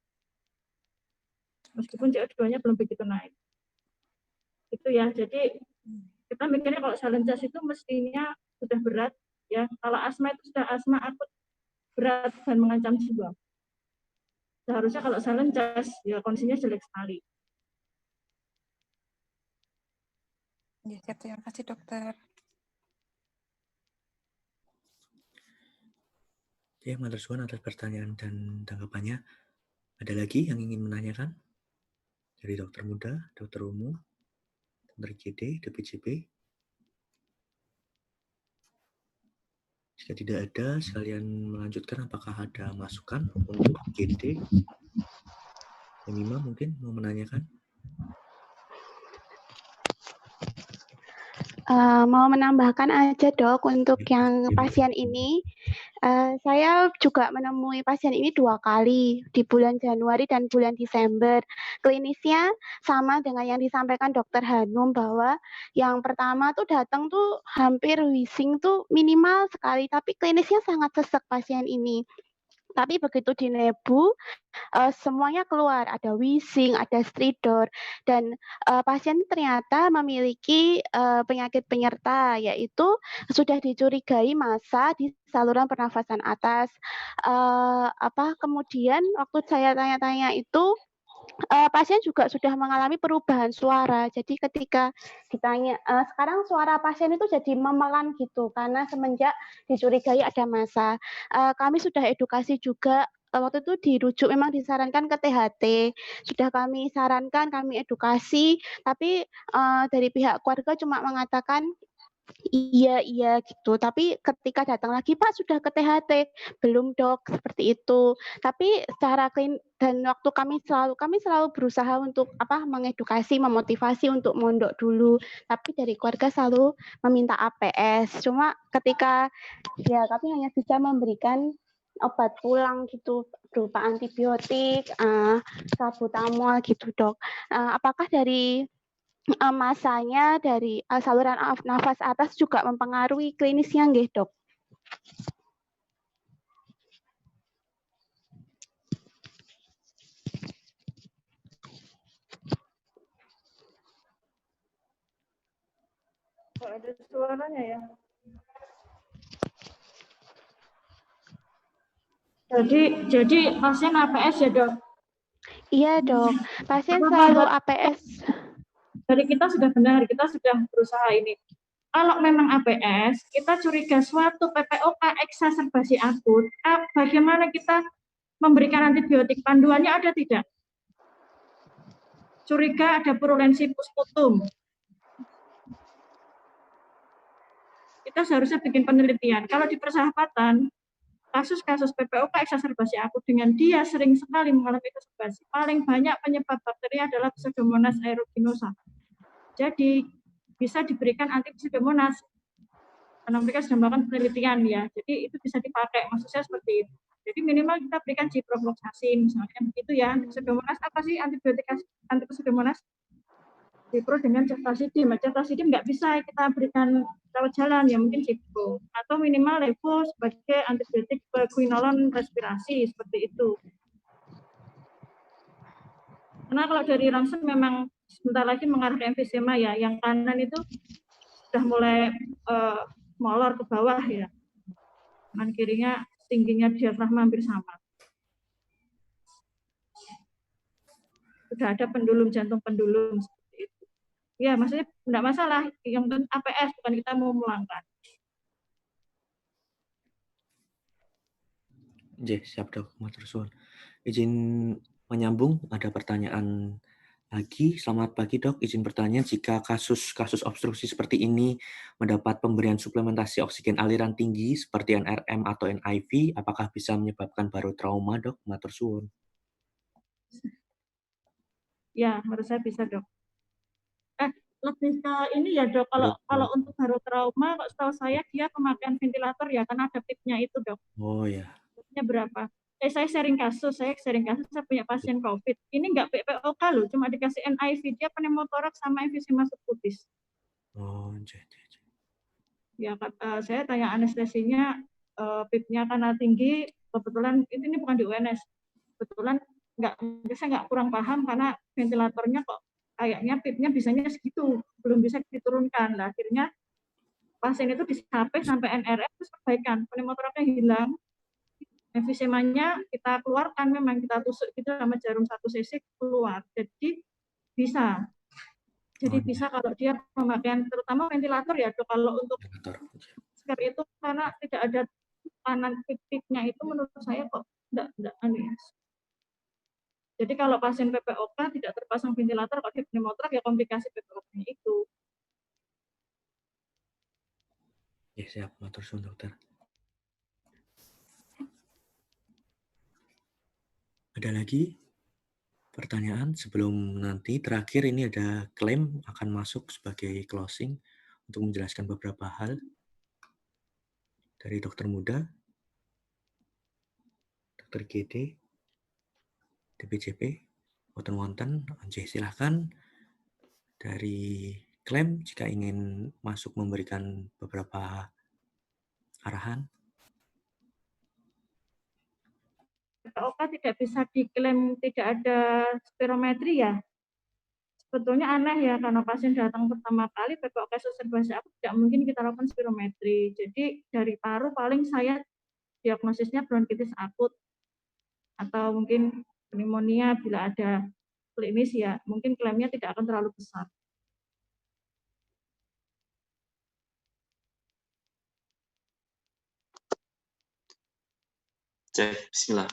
Meskipun CO2-nya belum begitu naik. Itu ya, jadi kita mikirnya kalau silent chest itu mestinya sudah berat. Ya, kalau asma itu sudah asma akut berat dan mengancam jiwa. Seharusnya kalau silent chest, ya kondisinya jelek sekali. Ya, siap. Terima kasih, Dokter. Oke, matur suwun atas pertanyaan dan tanggapannya. Ada lagi yang ingin menanyakan? Dari dokter muda, dokter umum, dokter IGD, DPJP? Jika tidak ada, sekalian melanjutkan apakah ada masukan untuk IGD? Mima mungkin mau menanyakan? Mau menambahkan aja Dok, untuk yang pasien ini Saya juga menemui pasien ini 2 kali, di bulan Januari dan bulan Desember. Klinisnya sama dengan yang disampaikan Dokter Hanum bahwa yang pertama tuh datang tuh hampir wheezing tuh minimal sekali, tapi klinisnya sangat sesek pasien ini. Tapi begitu dinebu, semuanya keluar, ada wheezing, ada stridor, dan pasien ternyata memiliki penyakit penyerta, yaitu sudah dicurigai massa di saluran pernafasan atas. Kemudian waktu saya tanya-tanya itu, pasien juga sudah mengalami perubahan suara. Jadi ketika ditanya, sekarang suara pasien itu jadi memelan gitu, karena semenjak dicurigai ada massa. Kami sudah edukasi juga, waktu itu dirujuk memang disarankan ke THT. Sudah kami sarankan, kami edukasi, tapi dari pihak keluarga cuma mengatakan, iya gitu. Tapi ketika datang lagi, Pak sudah ke THT, belum dok, seperti itu. Tapi secara dan waktu kami selalu berusaha untuk mengedukasi, memotivasi untuk mondok dulu. Tapi dari keluarga selalu meminta APS. Cuma ketika kami hanya bisa memberikan obat pulang gitu berupa antibiotik, salbutamol gitu dok. Apakah dari masanya dari saluran nafas atas juga mempengaruhi klinisnya nggih, Dok? Ada suaranya ya. Jadi pasien APS ya, Dok? Iya, Dok. Pasien selalu APS. Dari kita sudah benar, kita sudah berusaha ini. Kalau memang APS, kita curiga suatu PPOK eksaserbasi akut, bagaimana kita memberikan antibiotik? Panduannya ada tidak? Curiga ada purulensi pusputum. Kita seharusnya bikin penelitian. Kalau di persahabatan, kasus-kasus PPOK eksaserbasi akut dengan dia sering sekali mengalami eksaserbasi, paling banyak penyebab bakteri adalah Pseudomonas aeruginosa. Jadi bisa diberikan anti Pseudomonas karena mereka sudah melakukan penelitian ya. Jadi itu bisa dipakai, maksud saya seperti itu. Jadi minimal kita berikan ciprofloxacin misalnya begitu ya. Pseudomonas apa sih antibiotik anti Pseudomonas? Cipro dengan ceftazidime. Ceftazidime nggak bisa kita berikan rawat jalan ya, mungkin cipro atau minimal levo sebagai antibiotik quinolone respirasi seperti itu. Karena kalau dari ronsen memang sebentar lagi mengarah ke emfisema ya, yang kanan itu sudah mulai molor ke bawah ya, kanan kirinya tingginya diafragma hampir sama. Sudah ada pendulum jantung pendulum seperti itu. Ya maksudnya tidak masalah, yang penting APS bukan kita mau memulangkan. Siap dok, matur suwun. Izin menyambung, ada pertanyaan lagi. Selamat pagi dok, izin bertanya, jika kasus obstruksi seperti ini mendapat pemberian suplementasi oksigen aliran tinggi seperti NRM atau NIV, apakah bisa menyebabkan barotrauma dok? Matur suwun. Ya, menurut saya bisa dok. Lebih ke ini ya dok, kalau untuk barotrauma, kok setahu saya dia pemakaian ventilator ya, karena ada tipnya itu dok. Oh ya. Tipnya berapa? Saya sharing kasus, saya punya pasien COVID. Ini nggak PPOK loh, cuma dikasih NIV, dia pneumotoraks sama emfisema subkutis. Oh, ya saya tanya anestesinya, PIP-nya karena tinggi, kebetulan ini bukan di UNS, kebetulan saya nggak kurang paham karena ventilatornya kok kayaknya PIP-nya bisanya segitu, belum bisa diturunkan. Nah, akhirnya pasien itu disape sampai NRM terus perbaikan, pneumotoraksnya hilang, emfisemanya kita keluarkan, memang kita tusuk gitu sama jarum 1 cc keluar, jadi bisa. Jadi bisa kalau dia pemakaian terutama ventilator ya dok, kalau untuk seperti itu karena tidak ada kanan pik-piknya itu menurut saya kok enggak aneh. Jadi kalau pasien PPOK tidak terpasang ventilator, kalau dia pneumotoraks ya komplikasi PPOK-nya itu. Ya siap, matur suwun dokter. Ada lagi pertanyaan sebelum nanti terakhir ini ada klaim akan masuk sebagai closing untuk menjelaskan beberapa hal dari dokter muda. Dokter IGD, DPJP, wonten-wonten, silahkan dari klaim jika ingin masuk memberikan beberapa arahan. PPOK tidak bisa diklaim tidak ada spirometri ya. Sebetulnya aneh ya, karena pasien datang pertama kali PPOK exacerbasi akut tidak mungkin kita lakukan spirometri. Jadi dari paru paling saya diagnosisnya bronkitis akut atau mungkin pneumonia bila ada klinis ya, mungkin klaimnya tidak akan terlalu besar. Cek, bismillah.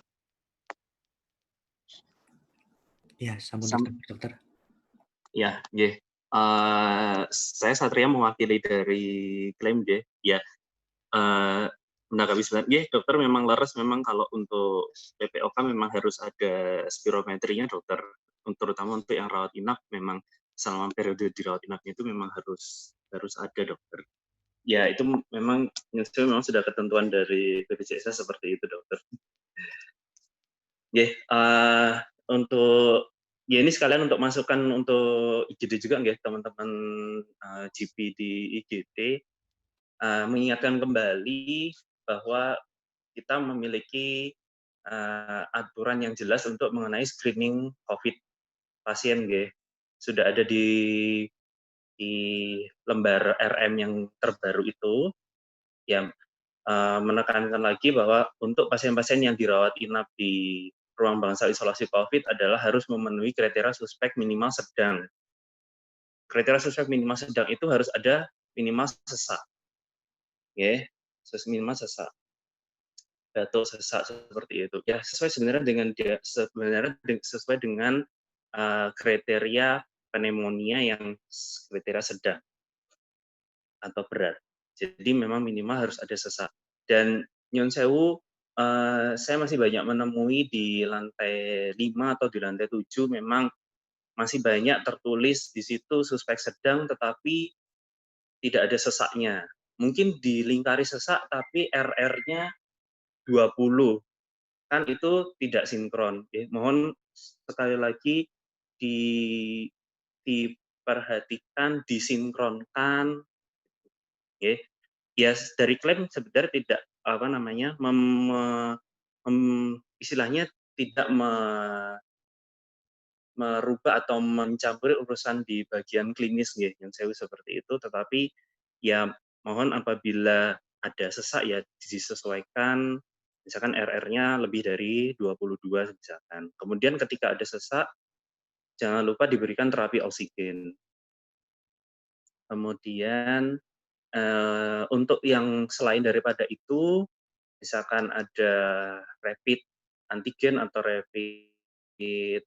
Ya, sampun dokter. Ya, nggih. Saya Satria mewakili dari klaim nggih. Ya. Menanggapi sebenarnya, nggih, dokter memang leres memang kalau untuk PPOK memang harus ada spirometrinya, dokter. Terutama untuk yang rawat inap memang selama periode dirawat inapnya itu memang harus ada, dokter. Ya, itu memang sudah ketentuan dari BPJS seperti itu, dokter. Nggih, untuk ya ini sekalian untuk masukan untuk IGD juga nggih, teman-teman GP di IGD, mengingatkan kembali bahwa kita memiliki aturan yang jelas untuk mengenai screening COVID pasien nggih. Sudah ada di lembar RM yang terbaru itu, yang menekankan lagi bahwa untuk pasien-pasien yang dirawat inap di ruang bangsal isolasi COVID adalah harus memenuhi kriteria suspek minimal sedang. Kriteria suspek minimal sedang itu harus ada minimal sesak. Ya, minimal sesak. Batuk, sesak seperti itu. Ya, sesuai dengan kriteria pneumonia yang kriteria sedang atau berat. Jadi memang minimal harus ada sesak. Dan nyun sewu, saya masih banyak menemui di lantai 5 atau di lantai 7 memang masih banyak tertulis di situ suspek sedang tetapi tidak ada sesaknya. Mungkin dilingkari sesak tapi RR-nya 20. Kan itu tidak sinkron. Mohon sekali lagi diperhatikan, disinkronkan. Ya, dari klaim sebenarnya tidak istilahnya tidak merubah atau mencampuri urusan di bagian klinis nggih, yang saya seperti itu, tetapi ya mohon apabila ada sesak ya disesuaikan, misalkan RR-nya lebih dari 22 misalkan. Kemudian ketika ada sesak jangan lupa diberikan terapi oksigen. Kemudian untuk yang selain daripada itu, misalkan ada rapid antigen atau rapid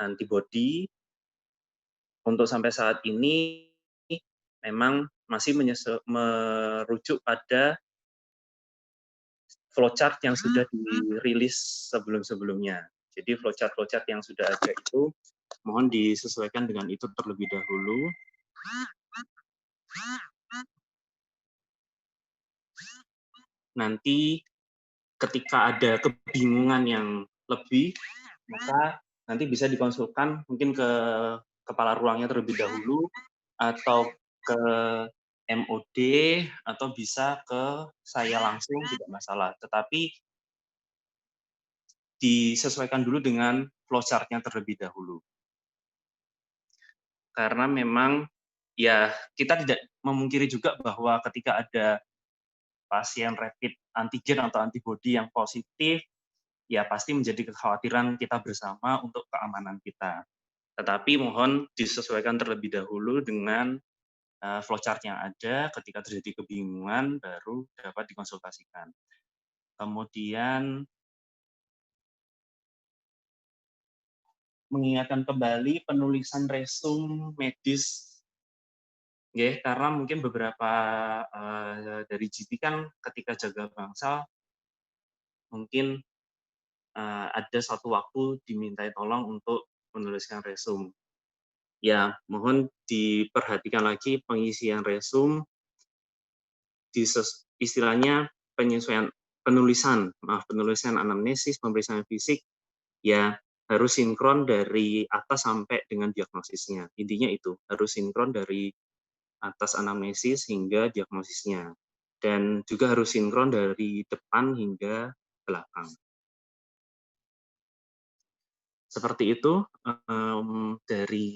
antibody, untuk sampai saat ini memang masih merujuk pada flowchart yang sudah dirilis sebelum-sebelumnya. Jadi flowchart yang sudah ada itu mohon disesuaikan dengan itu terlebih dahulu. Nanti ketika ada kebingungan yang lebih, maka nanti bisa dikonsulkan mungkin ke kepala ruangnya terlebih dahulu, atau ke MOD, atau bisa ke saya langsung, tidak masalah. Tetapi disesuaikan dulu dengan flowchart-nya terlebih dahulu. Karena memang ya kita tidak memungkiri juga bahwa ketika ada pasien rapid antigen atau antibody yang positif, ya pasti menjadi kekhawatiran kita bersama untuk keamanan kita. Tetapi mohon disesuaikan terlebih dahulu dengan flowchart yang ada. Ketika terjadi kebingungan baru dapat dikonsultasikan. Kemudian mengingatkan kembali penulisan resum medis, karena mungkin beberapa dari GP kan ketika jaga bangsal mungkin ada suatu waktu dimintai tolong untuk menuliskan resum. Ya, mohon diperhatikan lagi pengisian resum, istilahnya penyesuaian penulisan anamnesis, pemeriksaan fisik, ya harus sinkron dari atas sampai dengan diagnosisnya. Intinya itu, harus sinkron dari atas anamnesis hingga diagnosisnya. Dan juga harus sinkron dari depan hingga belakang. Seperti itu, dari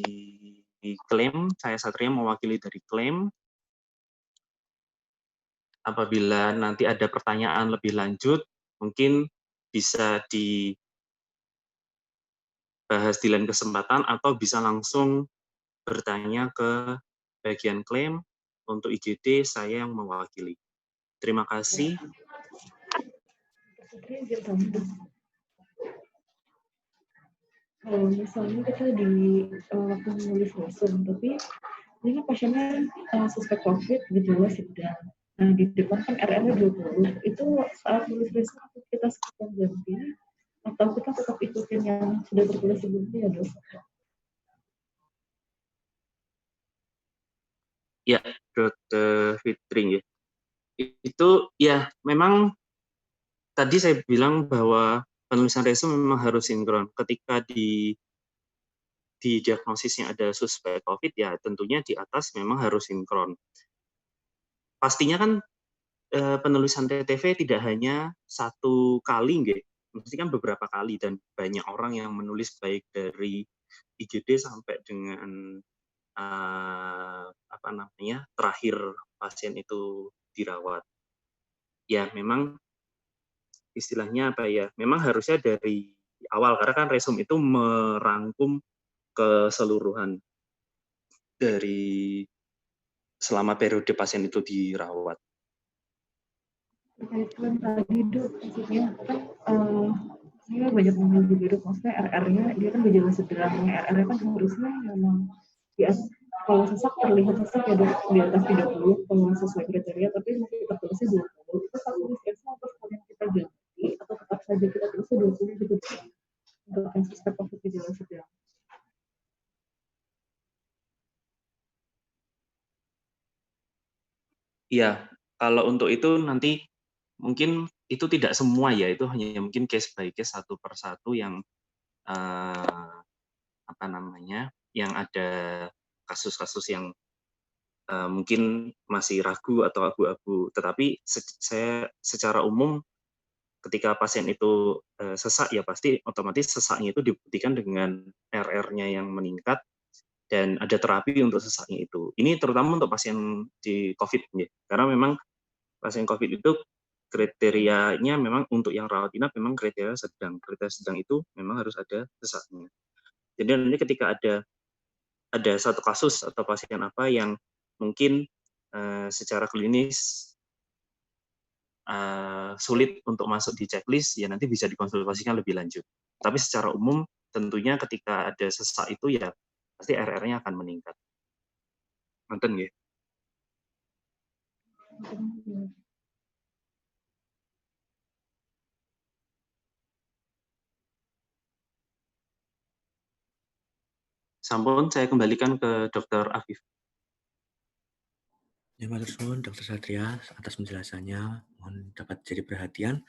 klaim, saya Satria mewakili dari klaim. Apabila nanti ada pertanyaan lebih lanjut, mungkin bisa dibahas di lain kesempatan atau bisa langsung bertanya ke bagian klaim. Untuk IGD, saya yang mewakili. Terima kasih. Kalau misalnya kita di waktu menulis resum, tapi ini kan pasiennya suspek COVID, gejala sedang. Nah, di depan kan RR-nya 20. Itu saat nulis resum kita sekitar ganti, atau kita tetap ikutin yang sudah tertulis sebelumnya ya, Dok? Ya, Dr. Fitri, itu ya memang tadi saya bilang bahwa penulisan resum memang harus sinkron. Ketika di diagnosisnya ada suspek COVID, ya tentunya di atas memang harus sinkron. Pastinya kan penulisan TTV tidak hanya satu kali, nggih. Mesti kan beberapa kali, dan banyak orang yang menulis baik dari IGD sampai dengan terakhir pasien itu dirawat. Ya memang istilahnya memang harusnya dari awal, karena kan resum itu merangkum keseluruhan dari selama periode pasien itu dirawat. Terkait klaim tadi, Dok, maksudnya kan saya banyak mengenal juga, Dok, maksudnya RR-nya dia kan gejala sedang, RR-nya kan harusnya memang kalau sesak terlihat sesak ya, Dok, di atas 30 kalau sesuai kriteria, tapi masih tertulisnya 20. Itu satu resum atau sekalian kita ganti atau tetap saja kita tulisnya 20 gitu untuk yang suspek COVID gejala sedang. Iya, kalau untuk itu nanti mungkin itu tidak semua ya, itu hanya mungkin case by case satu persatu yang yang ada kasus-kasus yang mungkin masih ragu atau abu-abu. Tetapi saya secara umum ketika pasien itu sesak, ya pasti otomatis sesaknya itu dibuktikan dengan RR-nya yang meningkat dan ada terapi untuk sesaknya itu. Ini terutama untuk pasien di COVID, ya. Karena memang pasien COVID itu kriterianya memang untuk yang rawat inap memang kriteria sedang. Kriteria sedang itu memang harus ada sesaknya. Jadi nanti ketika ada satu kasus atau pasien apa yang mungkin secara klinis sulit untuk masuk di checklist, ya nanti bisa dikonsultasikan lebih lanjut. Tapi secara umum tentunya ketika ada sesak itu ya pasti RR-nya akan meningkat. Nonton ya. Sampun, saya kembalikan ke Dr. Afif. Ya, matur suwun Dr. Satria atas penjelasannya. Mohon dapat jadi perhatian.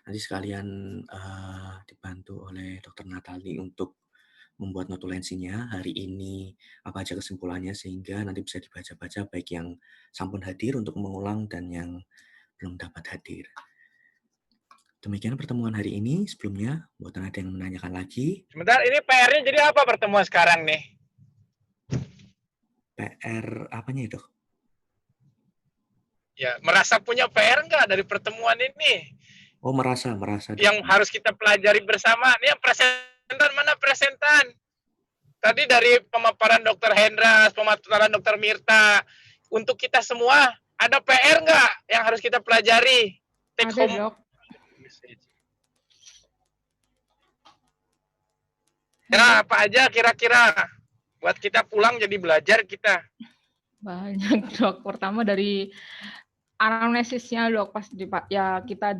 Nanti sekalian dibantu oleh Dr. Natali untuk membuat notulensinya hari ini, apa aja kesimpulannya, sehingga nanti bisa dibaca-baca baik yang sampun hadir untuk mengulang dan yang belum dapat hadir. Demikian pertemuan hari ini. Sebelumnya, buat ada yang menanyakan lagi. Sebentar, ini PR-nya jadi apa pertemuan sekarang nih? PR apanya, Dok? Ya, merasa punya PR nggak dari pertemuan ini? Oh, merasa. Yang harus kita pelajari bersama. Ini yang presentan, mana presentan? Tadi dari pemaparan Dr. Hendras, pemaparan Dr. Mirta, untuk kita semua, ada PR nggak yang harus kita pelajari? Take home. Dok. Ya, apa aja kira-kira buat kita pulang jadi belajar kita? Banyak, Dok. Pertama dari anamnesisnya, Dok, pas ya kita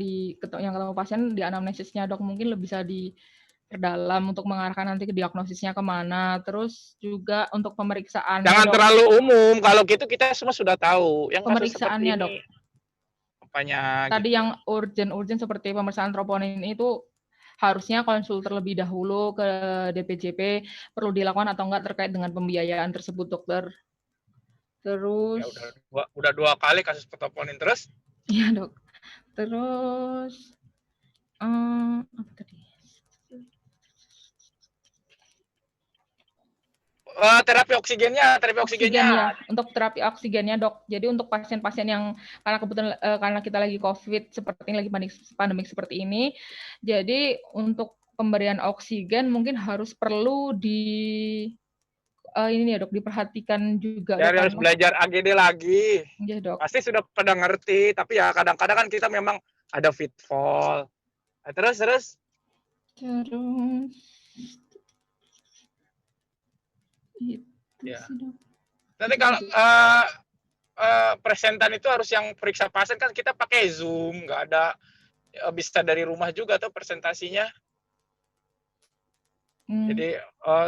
yang ketemu pasien di anamnesisnya, Dok, mungkin lebih bisa diperdalam untuk mengarahkan nanti ke diagnosisnya kemana. Terus juga untuk pemeriksaan. Jangan terlalu umum, kalau gitu kita semua sudah tahu. Yang pemeriksaannya, Dok. apanya Tadi gitu. yang urgent seperti pemeriksaan troponin itu harusnya konsul terlebih dahulu ke DPJP, perlu dilakukan atau enggak terkait dengan pembiayaan tersebut, dokter. Terus, Ya udah 2 kali kasus troponin terus. iya dok. Terus, apa tadi? Terapi oksigennya. Ya. Untuk terapi oksigennya dok. Jadi untuk pasien-pasien yang karena kebetulan karena kita lagi COVID seperti ini, lagi pandemik seperti ini, jadi untuk pemberian oksigen mungkin perlu ini ya dok, diperhatikan juga. Ya harus belajar AGD lagi. Iya dok. Pasti sudah pada ngerti, tapi ya kadang-kadang kan kita memang ada fitfall. Terus. Ya. Nanti kalau presentan itu harus yang periksa pasien kan kita pakai Zoom, nggak ada bisa dari rumah juga tuh presentasinya. Jadi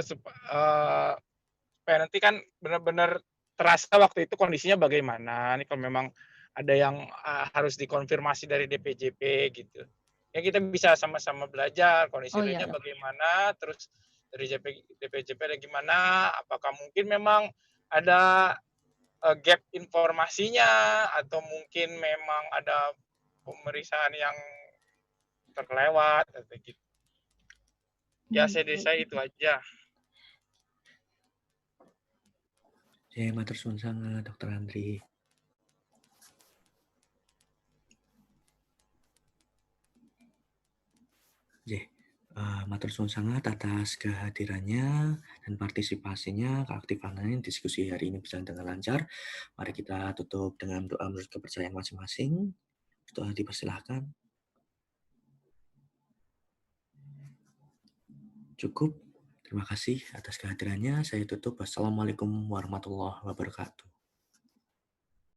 supaya nanti kan benar-benar terasa waktu itu kondisinya bagaimana. Nih kalau memang ada yang harus dikonfirmasi dari DPJP gitu. Ya kita bisa sama-sama belajar kondisi realnya bagaimana, terus dari DPJP ada gimana, apakah mungkin memang ada gap informasinya atau mungkin memang ada pemeriksaan yang terlewat atau gitu. Ya saya itu aja. Matur suwun sangat Dr. Andri. Matur suwun sangat atas kehadirannya dan partisipasinya, keaktifannya, diskusi hari ini berjalan dengan lancar. Mari kita tutup dengan doa menurut kepercayaan masing-masing. Doa dipersilahkan. Cukup. Terima kasih atas kehadirannya. Saya tutup. Wassalamualaikum warahmatullahi wabarakatuh.